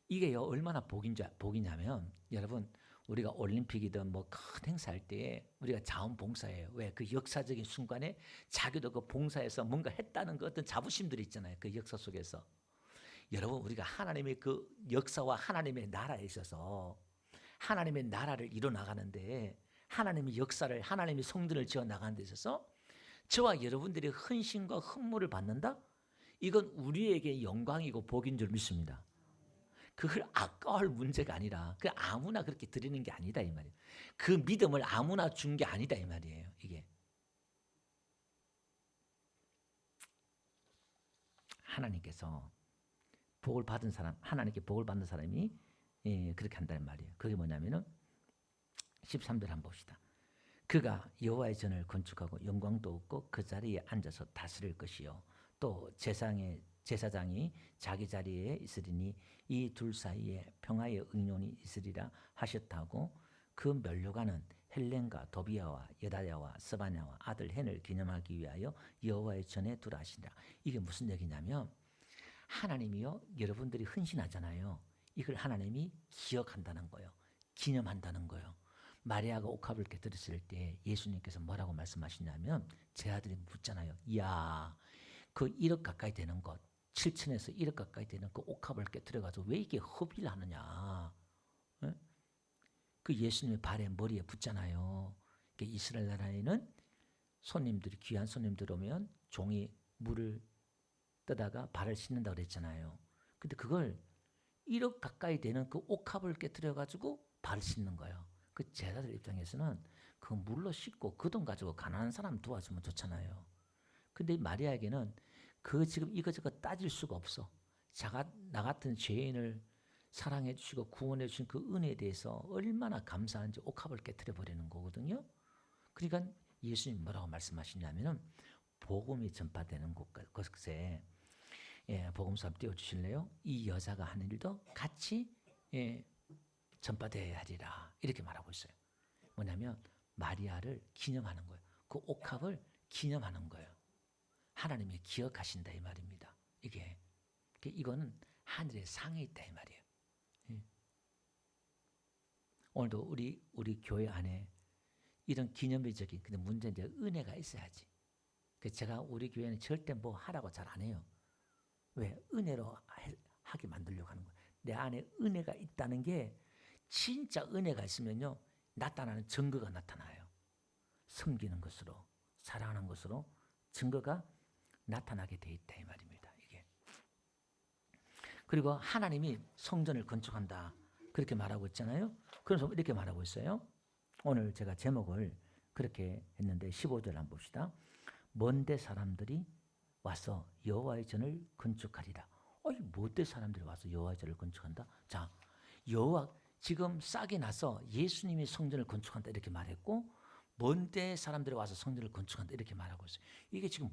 이게 얼마나 복이냐면 여러분 우리가 올림픽이든 뭐 큰 행사할 때 우리가 자원봉사해요. 왜? 그 역사적인 순간에 자기도 그 봉사에서 뭔가 했다는 그 어떤 자부심들이 있잖아요. 그 역사 속에서. 여러분 우리가 하나님의 그 역사와 하나님의 나라에 있어서 하나님의 나라를 이뤄나가는데 하나님의 역사를 하나님의 성전을 지어나가는 데 있어서 저와 여러분들이 헌신과 헌물을 받는다? 이건 우리에게 영광이고 복인 줄 믿습니다. 그걸 아까울 문제가 아니라 그 아무나 그렇게 드리는 게 아니다 이 말이에요. 그 믿음을 아무나 준 게 아니다 이 말이에요. 이게 하나님께서 복을 받은 사람, 하나님께 복을 받는 사람이 그렇게 한다는 말이에요. 그게 뭐냐면은 13절 한번 봅시다. 그가 여호와의 전을 건축하고 영광도 없고 그 자리에 앉아서 다스릴 것이요 또 제사장이 자기 자리에 있으리니 이 둘 사이에 평화의 응론이 있으리라 하셨다고 그 면류관은 헬렌과 도비아와 여다야와 스바냐와 아들 헨을 기념하기 위하여 여호와의 전에 두라 하시니라. 이게 무슨 얘기냐면 하나님이요 여러분들이 헌신하잖아요. 이걸 하나님이 기억한다는 거예요. 기념한다는 거예요. 마리아가 옥합을 깨뜨렸을 때 예수님께서 뭐라고 말씀하시냐면 제 아들이 묻잖아요. 이야 그 1억 가까이 되는 것 7천에서 1억 가까이 되는 그 옥합을 깨뜨려가지고 왜 이게 허비를 하느냐. 에? 그 예수님의 발에 머리에 붙잖아요. 이스라엘 나라에는 손님들이 귀한 손님들 오면 종이 물을 떠다가 발을 씻는다고 그랬잖아요. 근데 그걸 1억 가까이 되는 그 옥합을 깨뜨려가지고 발을 씻는 거예요. 그 제자들 입장에서는 그 물로 씻고 그 돈 가지고 가난한 사람 도와주면 좋잖아요. 근데 마리아에게는 그 지금 이것저것 따질 수가 없어. 나 같은 죄인을 사랑해 주시고 구원해 주신 그 은혜에 대해서 얼마나 감사한지 옥합을 깨뜨려 버리는 거거든요. 그러니까 예수님 뭐라고 말씀하시냐면은 복음이 전파되는 곳에 복음서 한번 띄워주실래요? 이 여자가 하는 일도 같이 전파되어야 하리라 이렇게 말하고 있어요. 뭐냐면 마리아를 기념하는 거예요. 그 옥합을 기념하는 거예요. 하나님이 기억하신다 이 말입니다. 이거는 하늘의 상에 있다 이 말이에요. 오늘도 우리 교회 안에 이런 기념비적인 근데 문제는 이제 은혜가 있어야지. 제가 우리 교회는 절대 뭐 하라고 잘 안 해요. 왜? 은혜로 하게 만들려고 하는 거예요. 내 안에 은혜가 있다는 게 진짜 은혜가 있으면요 나타나는 증거가 나타나요. 섬기는 것으로 사랑하는 것으로 증거가 나타나게 돼 있다 이 말입니다. 이게 그리고 하나님이 성전을 건축한다 그렇게 말하고 있잖아요. 그래서 이렇게 말하고 있어요. 오늘 제가 제목을 그렇게 했는데 15절 한번 봅시다. 먼데 사람들이 와서 여호와의 전을 건축하리라. 이 못된 사람들이 와서 여호와의 전을 건축한다. 자, 여호와 지금 싹이 나서 예수님이 성전을 건축한다 이렇게 말했고, 먼데 사람들이 와서 성전을 건축한다 이렇게 말하고 있어요. 이게 지금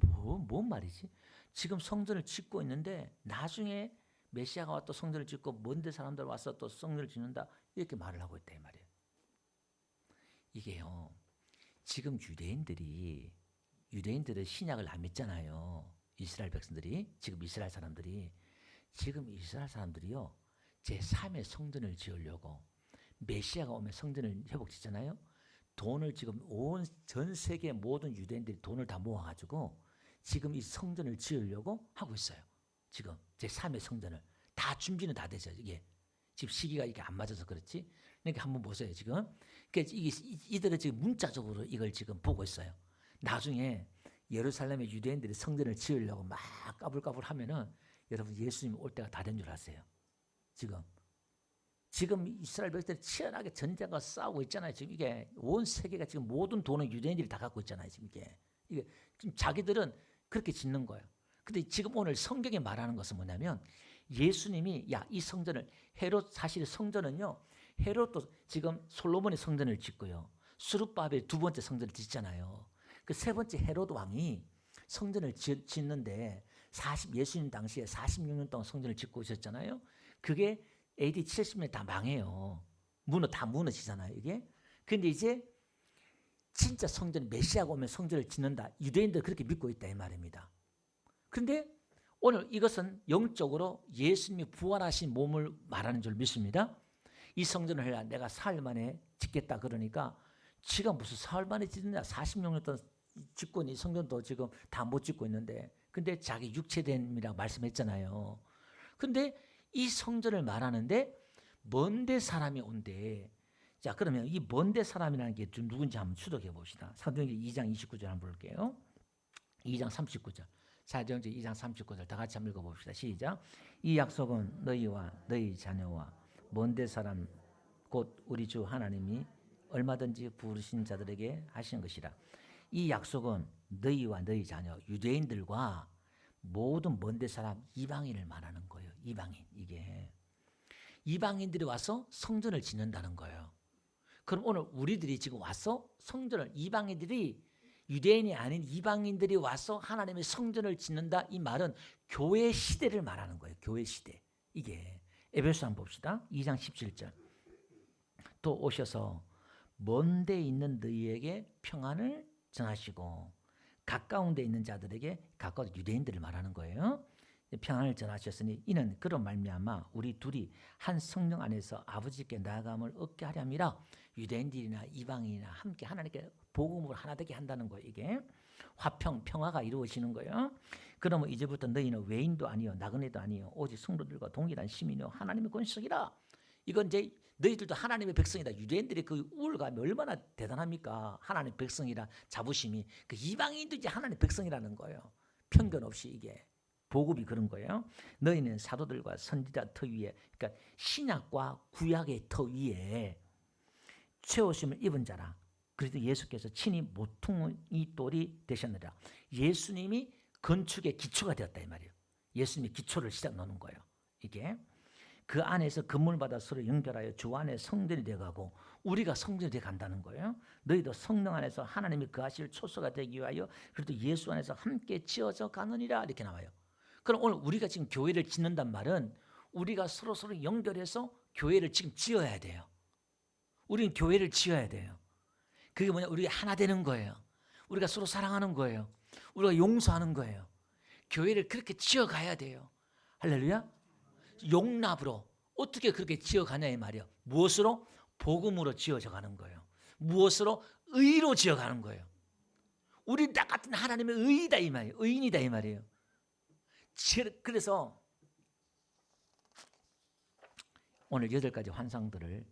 뭔 말이지? 지금 성전을 짓고 있는데 나중에 메시아가 와서 또 성전을 짓고 먼데 사람들 와서 또 성전을 짓는다 이렇게 말을 하고 있다 이 말이에요. 이게요, 지금 유대인들은 신약을 안 믿잖아요. 이스라엘 백성들이, 지금 이스라엘 사람들이요, 제3의 성전을 지으려고 메시아가 오면 성전을 회복짓잖아요. 돈을 지금 전 세계 모든 유대인들이 돈을 다 모아가지고 지금 이 성전을 지으려고 하고 있어요. 지금 제3의 성전을 다 준비는 다 되죠. 이게 지금 시기가 이게 안 맞아서 그렇지. 그러니까 한번 보세요. 지금 그러니까 이들은 지금 문자적으로 이걸 지금 보고 있어요. 나중에 예루살렘의 유대인들이 성전을 지으려고 막 까불까불 하면은 여러분 예수님이 올 때가 다 된 줄 아세요. 지금 이스라엘 백성들이 치열하게 전쟁과 싸우고 있잖아요. 지금 이게 온 세계가 지금 모든 돈은 유대인들이 다 갖고 있잖아요. 지금 이게 지금 자기들은 그렇게 짓는 거예요. 근데 지금 오늘 성경에 말하는 것은 뭐냐면 예수님이 이 성전을 사실 성전은요, 헤롯도 지금 솔로몬이 성전을 짓고요, 수룹바벨 두 번째 성전을 짓잖아요. 그 세 번째 헤롯 왕이 성전을 짓는데 예수님 당시에 46년 동안 성전을 짓고 있었잖아요. 그게 AD 70년에 다 망해요. 다 무너지잖아요, 이게. 근데 이제 진짜 성전, 메시아가 오면 성전을 짓는다. 유대인들 그렇게 믿고 있다 이 말입니다. 그런데 오늘 이것은 영적으로 예수님이 부활하신 몸을 말하는 줄 믿습니다. 이 성전을 해야 내가 사흘 만에 짓겠다 그러니까 지가 무슨 사흘 만에 짓느냐, 46년 동안 짓고 있는 이 성전도 지금 다 못 짓고 있는데, 근데 자기 육체됨이라고 말씀했잖아요. 근데 이 성전을 말하는데 먼데 사람이 온대. 자, 그러면 이 먼데 사람이라는 게 누군지 한번 추적해 봅시다. 사도행전 2장 29절 한번 볼게요. 2장 39절. 사도행전 2장 39절 다 같이 한번 읽어봅시다. 시작. 이 약속은 너희와 너희 자녀와 먼데 사람 곧 우리 주 하나님이 얼마든지 부르신 자들에게 하신 것이라. 이 약속은 너희와 너희 자녀, 유대인들과 모든 먼데 사람, 이방인을 말하는 거예요. 이방인. 이게 이방인들이 와서 성전을 짓는다는 거예요. 그럼 오늘 우리들이 지금 와서 성전을, 이방인들이, 유대인이 아닌 이방인들이 와서 하나님의 성전을 짓는다, 이 말은 교회 시대를 말하는 거예요. 교회 시대. 이게 에베소 한번 봅시다. 2장 17절. 또 오셔서 먼데 있는 너희에게 평안을 전하시고 가까운 데 있는 자들에게, 가까운 유대인들을 말하는 거예요. 평안을 전하셨으니 이는 그런 말미암아 우리 둘이 한 성령 안에서 아버지께 나아감을 얻게 하렵니다. 유대인들이나 이방인이나 함께 하나님께 복음으로 하나 되게 한다는 거예요. 이게 평화가 이루어지는 거예요. 그러면 이제부터 너희는 외인도 아니요 나그네도 아니요 오직 성도들과 동일한 시민이요 하나님의 권속이라. 이건 이제 너희들도 하나님의 백성이다. 유대인들이 그 우월감이 얼마나 대단합니까? 하나님의 백성이라 자부심이. 그 이방인도 이제 하나님의 백성이라는 거예요. 편견 없이. 이게 보급이 그런 거예요. 너희는 사도들과 선지자 터 위에, 그러니까 신약과 구약의 터 위에 채우심을 입은 자라. 그래도 예수께서 친히 모퉁이 돌이 되셨느라. 예수님이 건축의 기초가 되었다 이 말이에요. 예수님이 기초를 시작 놓는 거예요. 이게 그 안에서 건물마다 서로 연결하여 주 안에 성전이 되어가고 우리가 성전이 되어 간다는 거예요. 너희도 성령 안에서 하나님이 거하실 초소가 되기 위하여 그래도 예수 안에서 함께 지어져 가느니라 이렇게 나와요. 그럼 오늘 우리가 지금 교회를 짓는단 말은 우리가 서로 연결해서 교회를 지금 지어야 돼요. 우리는 교회를 지어야 돼요. 그게 뭐냐? 우리가 하나 되는 거예요. 우리가 서로 사랑하는 거예요. 우리가 용서하는 거예요. 교회를 그렇게 지어가야 돼요. 할렐루야. 용납으로. 어떻게 그렇게 지어가냐 이 말이에요. 무엇으로? 복음으로 지어져 가는 거예요. 무엇으로? 의로 지어가는 거예요. 우리 나 같은 하나님의 의이다 이 말이에요. 의인이다 이 말이에요. 그래서 오늘 8가지 환상들을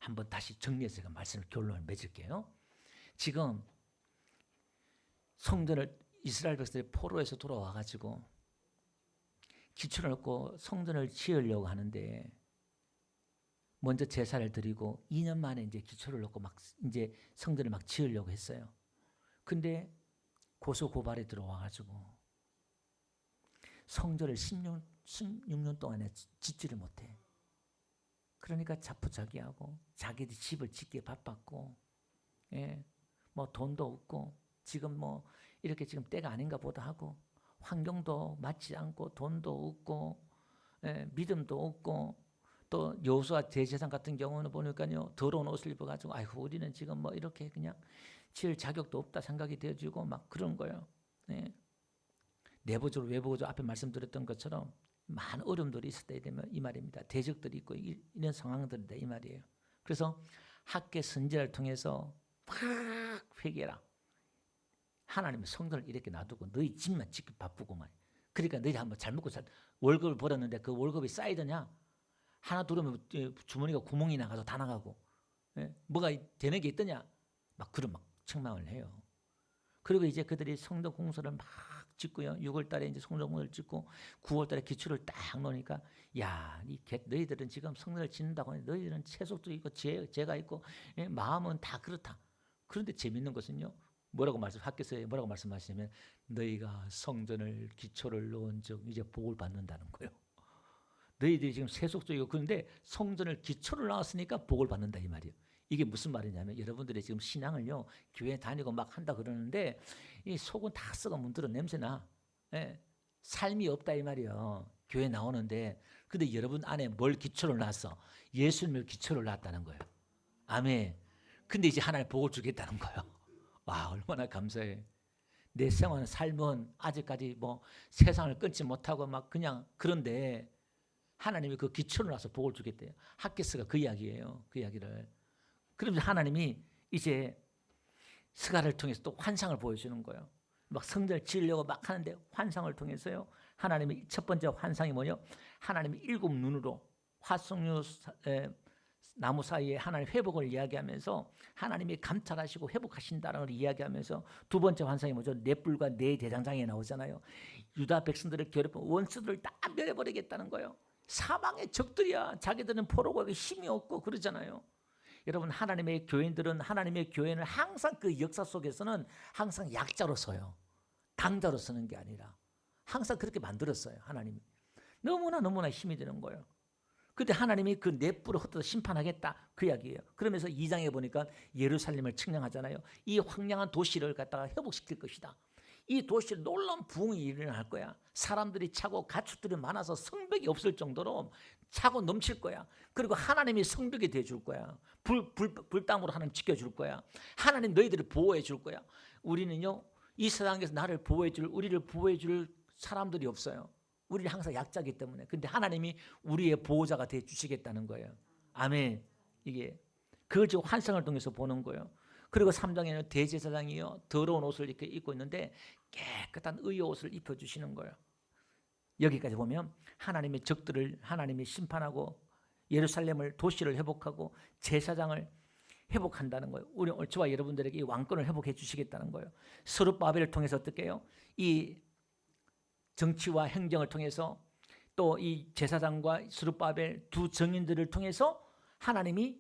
한번 다시 정리해서 제가 결론을 맺을게요. 지금 성전을 이스라엘 백성들이 포로에서 돌아와가지고 기초를 얻고 성전을 지으려고 하는데 먼저 제사를 드리고 2년 만에 이제 기초를 얻고 막 이제 성전을 막 지으려고 했어요. 근데 고소 고발이 들어와가지고 성전을 16년 동안에 짓지를 못해. 그러니까 자포자기하고 자기들 집을 짓기에 바빴고, 예, 뭐 돈도 없고 지금 뭐 이렇게 지금 때가 아닌가 보다 하고 환경도 맞지 않고 돈도 없고, 예, 믿음도 없고, 또 여호수아 대제사장 같은 경우는 보니까요 더러운 옷을 입어가지고 아이고 우리는 지금 뭐 이렇게 그냥 지을 자격도 없다 생각이 되어지고 막 그런 거예요. 예. 내부적으로 외부적으로 앞에 말씀드렸던 것처럼 많은 어려움들이 있을 때 되면 이 말입니다. 대적들이 있고 이런 상황들인데 이 말이에요. 그래서 학계 선지자를 통해서 막 회개라. 하나님의 성전을 이렇게 놔두고 너희 집만 짓기 바쁘고만. 그러니까 너희 한번 잘 먹고 월급을 벌었는데 그 월급이 쌓이더냐? 하나 들어오면 주머니가 구멍이 나가서 다 나가고, 예? 뭐가 되는 게 있더냐? 막 그런 막 책망을 해요. 그리고 이제 그들이 성전 공사를 막 짓고요. 6월 달에 이제 성전 공사를 짓고 9월 달에 기초를 딱 놓으니까 야, 너희들은 지금 성전을 짓는다고 하니 너희들은 채속도 있고 죄가 있고, 예? 마음은 다 그렇다. 그런데 재밌는 것은요. 학교에서 뭐라고 말씀하시냐면 너희가 성전을 기초를 놓은 적 이제 복을 받는다는 거예요. 너희들이 지금 세속적이고 그런데 성전을 기초를 나왔으니까 복을 받는다 이 말이에요. 이게 무슨 말이냐면 여러분들이 지금 신앙을요 교회 다니고 막 한다 그러는데 이 속은 다 썩어 문드러 냄새나. 예. 삶이 없다 이 말이에요. 교회 나오는데 근데 여러분 안에 뭘 기초를 놨어? 예수님을 기초를 놨다는 거예요. 아멘. 근데 이제 하나님 복을 주겠다는 거예요. 와 얼마나 감사해. 내 생활 삶은 아직까지 뭐 세상을 끊지 못하고 막 그냥 그런데 하나님이 그 기초를 놔서 복을 주겠대요. 학개서가 그 이야기예요. 그 이야기를. 그러면서 하나님이 이제 스가를 통해서 또 환상을 보여주는 거예요. 막 성전을 지으려고 막 하는데 환상을 통해서요. 하나님의 첫 번째 환상이 뭐냐? 하나님이 7 눈으로 화석류 나무 사이에 하나님 회복을 이야기하면서 하나님이 감찰하시고 회복하신다는 걸 이야기하면서 두 번째 환상이 뭐죠? 네 뿔과 네 대장장이 나오잖아요. 유다 백성들을 괴롭힌 원수들을 다 멸해버리겠다는 거예요. 사방의 적들이야. 자기들은 포로고 힘이 없고 그러잖아요. 여러분 하나님의 교인들은 하나님의 교회는 항상 그 역사 속에서는 항상 약자로 서요. 강자로 서는 게 아니라 항상 그렇게 만들었어요. 하나님이. 너무나 힘이 되는 거예요. 그때 하나님이 그 네 뿔을 흩어서 심판하겠다 그 이야기예요. 그러면서 2장에 보니까 예루살렘을 측량하잖아요. 이 황량한 도시를 갖다가 회복시킬 것이다. 이 도시에 놀라운 부흥이 일어날 거야. 사람들이 차고 가축들이 많아서 성벽이 없을 정도로 차고 넘칠 거야. 그리고 하나님이 성벽이 돼줄 거야. 불담으로 하나님 지켜줄 거야. 하나님 너희들을 보호해 줄 거야. 우리는요 이 세상에서 나를 보호해 줄 우리를 보호해 줄 사람들이 없어요. 우리는 항상 약자이기 때문에. 근데 하나님이 우리의 보호자가 돼 주시겠다는 거예요. 아멘. 이게 그걸 지금 환상을 통해서 보는 거예요. 그리고 3장에는 대제사장이요 더러운 옷을 이렇게 입고 있는데 깨끗한 의의 옷을 입혀주시는 거예요. 여기까지 보면 하나님의 적들을 하나님이 심판하고 예루살렘을 도시를 회복하고 제사장을 회복한다는 거예요. 우리 저와 여러분들에게 이 왕권을 회복해 주시겠다는 거예요. 스룹바벨을 통해서 어떻게 해요? 이 정치와 행정을 통해서 또 이 제사장과 스룹바벨 두 정인들을 통해서 하나님이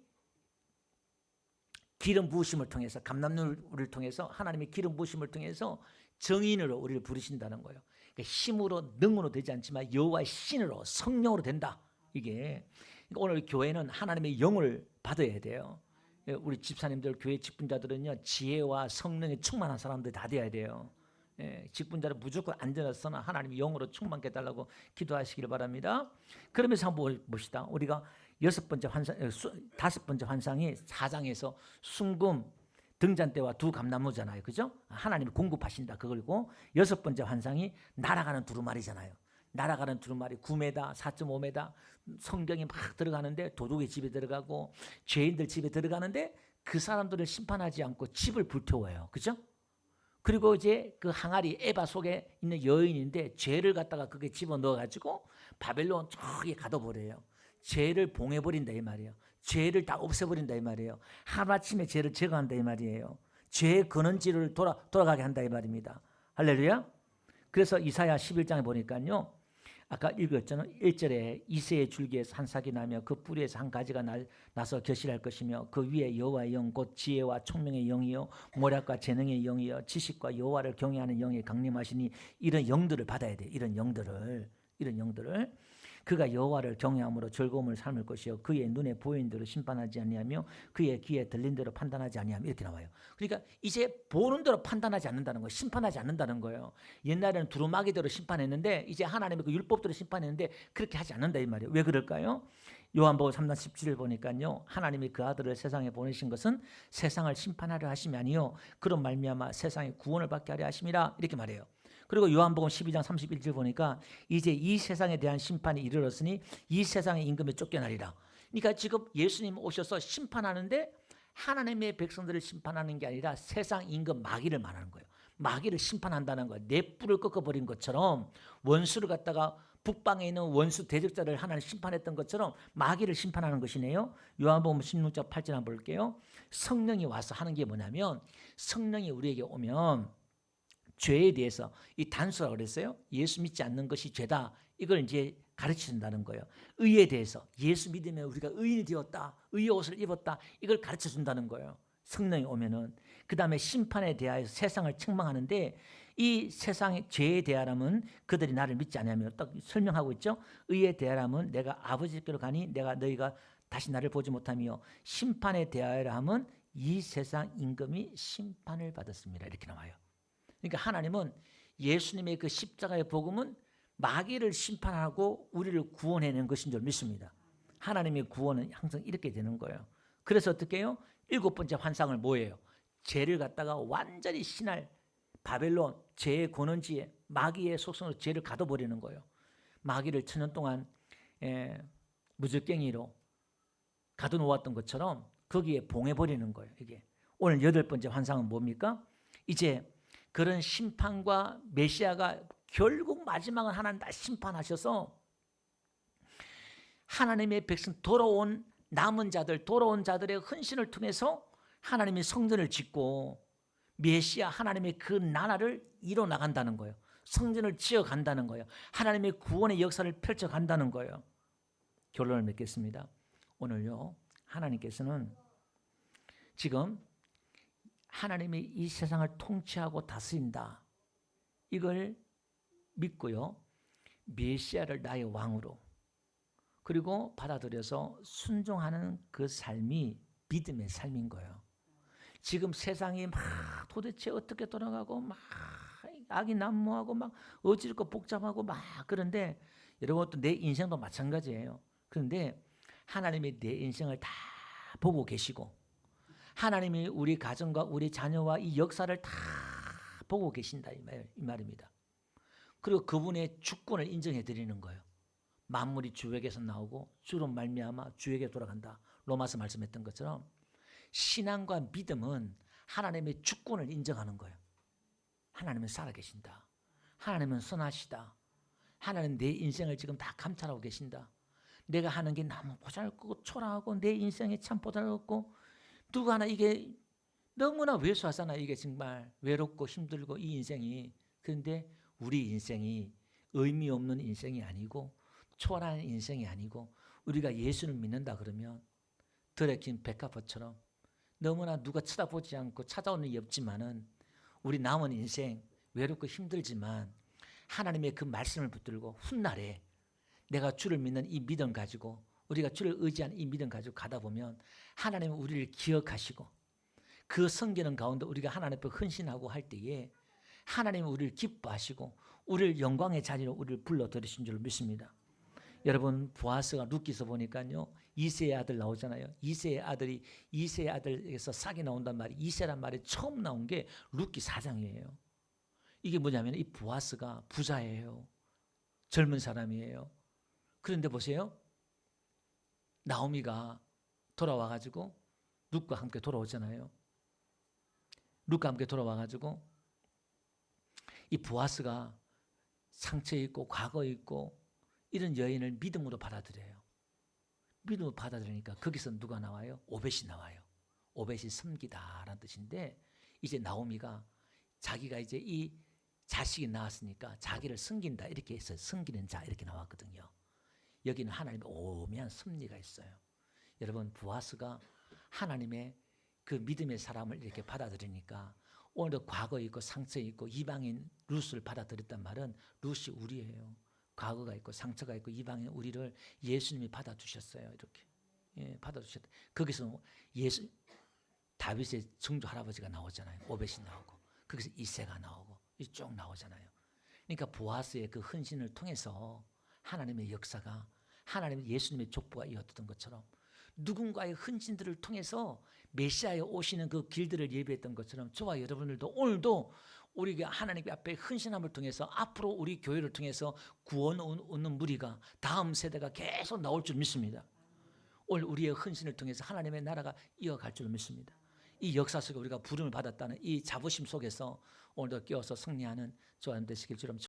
기름 부으심을 통해서 감람누를 통해서 하나님의 기름 부으심을 통해서 정인으로 우리를 부르신다는 거예요. 그러니까 힘으로 능으로 되지 않지만 여호와의 신으로 성령으로 된다. 이게 그러니까 오늘 교회는 하나님의 영을 받아야 돼요. 우리 집사님들 교회 직분자들은요 지혜와 성령에 충만한 사람들이 다 돼야 돼요. 직분자를 무조건 앉아서나 하나님의 영으로 충만케 해달라고 기도하시기를 바랍니다. 그러면서 한번 봅시다. 우리가 다섯 번째 환상이 4장에서 순금 등잔대와 두 감나무잖아요. 그죠? 하나님이 공급하신다. 그걸고 6번째 환상이 날아가는 두루마리잖아요. 날아가는 두루마리 9m, 4.5m 성경이 막 들어가는데 도둑의 집에 들어가고 죄인들 집에 들어가는데 그 사람들을 심판하지 않고 집을 불태워요. 그죠? 그리고 이제 그 항아리 에바 속에 있는 여인인데 죄를 갖다가 그게 집어넣어가지고 바벨론 저기 가둬버려요. 죄를 봉해버린다 이 말이에요. 죄를 다 없애버린다 이 말이에요. 하루아침에 죄를 제거한다 이 말이에요. 죄의 근원지를 돌아가게 한다 이 말입니다. 할렐루야. 그래서 이사야 11장에 보니까요 아까 읽었잖아요. 1절에 이새의 줄기에서 한 싹이 나며 그 뿌리에서 한 가지가 나서 결실할 것이며 그 위에 여호와의 영 곧 지혜와 총명의 영이요 모략과 재능의 영이요 지식과 여호와를 경외하는 영이 강림하시니 이런 영들을 받아야 돼. 이런 영들을 그가 여호와를 경외함으로 즐거움을 삼을 것이요 그의 눈에 보이는 대로 심판하지 아니하며 그의 귀에 들린 대로 판단하지 아니하며 이렇게 나와요. 그러니까 이제 보는 대로 판단하지 않는다는 거예요. 심판하지 않는다는 거예요. 옛날에는 두루마기대로 심판했는데 이제 하나님의 그 율법대로 심판했는데 그렇게 하지 않는다 이 말이에요. 왜 그럴까요? 요한복음 3장 17절 보니까요. 하나님이 그 아들을 세상에 보내신 것은 세상을 심판하려 하심이 아니요 그런 말미암아 세상에 구원을 받게 하려 하심이라 이렇게 말해요. 그리고 요한복음 12장 31절 보니까 이제 이 세상에 대한 심판이 이르렀으니 이 세상의 임금에 쫓겨나리라. 그러니까 지금 예수님 오셔서 심판하는데 하나님의 백성들을 심판하는 게 아니라 세상 임금 마귀를 말하는 거예요. 마귀를 심판한다는 거예요. 내 뿔을 꺾어버린 것처럼 원수를 갖다가 북방에 있는 원수 대적자를 하나님 심판했던 것처럼 마귀를 심판하는 것이네요. 요한복음 16장 8절 한번 볼게요. 성령이 와서 하는 게 뭐냐면 성령이 우리에게 오면 죄에 대해서 이 단수라고 그랬어요. 예수 믿지 않는 것이 죄다. 이걸 이제 가르쳐준다는 거예요. 의에 대해서 예수 믿으면 우리가 의인이 되었다. 의의 옷을 입었다. 이걸 가르쳐준다는 거예요. 성령이 오면은. 그 다음에 심판에 대하여 세상을 책망하는데 이 세상의 죄에 대하라면 그들이 나를 믿지 않으며 딱 설명하고 있죠. 의에 대하라면 내가 아버지께로 가니 내가 너희가 다시 나를 보지 못하며 심판에 대하여 하면 이 세상 임금이 심판을 받았습니다. 이렇게 나와요. 그러니까 하나님은 예수님의 그 십자가의 복음은 마귀를 심판하고 우리를 구원해낸 것인 줄 믿습니다. 하나님의 구원은 항상 이렇게 되는 거예요. 그래서 어떻게 해요? 7번째 환상을 뭐예요? 죄를 갖다가 완전히 신할 바벨론 죄의 권원지에 마귀의 속성으로 죄를 가둬버리는 거예요. 마귀를 천년 동안 무적갱이로 가둬놓았던 것처럼 거기에 봉해버리는 거예요. 이게 오늘 8번째 환상은 뭡니까? 이제 그런 심판과 메시아가 결국 마지막은 하나님 다 심판하셔서 하나님의 백성 돌아온 남은 자들 돌아온 자들의 헌신을 통해서 하나님의 성전을 짓고 메시아 하나님의 그 나라를 이뤄나간다는 거예요. 성전을 지어간다는 거예요. 하나님의 구원의 역사를 펼쳐간다는 거예요. 결론을 맺겠습니다. 오늘요 하나님께서는 지금 하나님이 이 세상을 통치하고 다스린다. 이걸 믿고요. 메시아를 나의 왕으로 그리고 받아들여서 순종하는 그 삶이 믿음의 삶인 거예요. 지금 세상이 막 도대체 어떻게 돌아가고 막 악이 난무하고 막 어지럽고 복잡하고 막 그런데 여러분 또 내 인생도 마찬가지예요. 그런데 하나님이 내 인생을 다 보고 계시고 하나님이 우리 가정과 우리 자녀와 이 역사를 다 보고 계신다 이 말입니다. 그리고 그분의 주권을 인정해 드리는 거예요. 만물이 주에게서 나오고 주로 말미암아 주에게 돌아간다. 로마서 말씀했던 것처럼 신앙과 믿음은 하나님의 주권을 인정하는 거예요. 하나님은 살아계신다. 하나님은 선하시다. 하나님은 내 인생을 지금 다 감찰하고 계신다. 내가 하는 게 너무 보잘것없고 초라하고 내 인생이 참 보잘것없고 누가 하나 이게 너무나 왜소하잖아. 이게 정말 외롭고 힘들고 이 인생이. 그런데 우리 인생이 의미 없는 인생이 아니고 초라한 인생이 아니고 우리가 예수를 믿는다 그러면 들에 낀 백합화처럼 너무나 누가 쳐다보지 않고 찾아오는 일 없지만은 우리 남은 인생 외롭고 힘들지만 하나님의 그 말씀을 붙들고 훗날에 내가 주를 믿는 이 믿음 가지고 우리가 주를 의지하는 이 믿음 가지고 가다 보면 하나님은 우리를 기억하시고 그 성기는 가운데 우리가 하나님 앞에 헌신하고 할 때에 하나님은 우리를 기뻐하시고 우리를 영광의 자리로 우리를 불러들이신 줄 믿습니다. 여러분 보아스가 룻기서 보니까요 이새의 아들 나오잖아요. 이새의 아들이 이새의 아들에게서 싹이 나온단 말이 이새란 말이 처음 나온 게 룻기 4장이에요. 이게 뭐냐면 이 보아스가 부자예요. 젊은 사람이에요. 그런데 보세요. 나오미가 돌아와가지고 룻과 함께 돌아오잖아요. 룻과 함께 돌아와가지고 이 보아스가 상처 있고 과거 있고 이런 여인을 믿음으로 받아들여요. 믿음으로 받아들이니까 거기서 누가 나와요? 오벳이 나와요. 오벳이 섬기다라는 뜻인데 이제 나오미가 자기가 이제 이 자식이 나왔으니까 자기를 섬긴다 이렇게 해서 섬기는 자 이렇게 나왔거든요. 여기는 하나님의 오묘한 섭리가 있어요. 여러분 보아스가 하나님의 그 믿음의 사람을 이렇게 받아들이니까 오늘도 과거 있고 상처 있고 이방인 룻을 받아들였단 말은 룻이 우리예요. 과거가 있고 상처가 있고 이방인 우리를 예수님이 받아주셨어요. 이렇게 받아주셨다. 거기서 예수 다윗의 증조 할아버지가 나오잖아요. 오벳이 나오고 거기서 이새가 나오고 쭉 나오잖아요. 그러니까 보아스의 그 헌신을 통해서 하나님의 역사가 하나님의 예수님의 족보가 이어졌던 것처럼 누군가의 헌신들을 통해서 메시아에 오시는 그 길들을 예비했던 것처럼 저와 여러분들도 오늘도 우리가 하나님 앞에 헌신함을 통해서 앞으로 우리 교회를 통해서 구원 얻는 무리가 다음 세대가 계속 나올 줄 믿습니다. 오늘 우리의 헌신을 통해서 하나님의 나라가 이어갈 줄 믿습니다. 이 역사 속에 우리가 부름을 받았다는 이 자부심 속에서 오늘도 끼어서 승리하는 저와 되시길 주님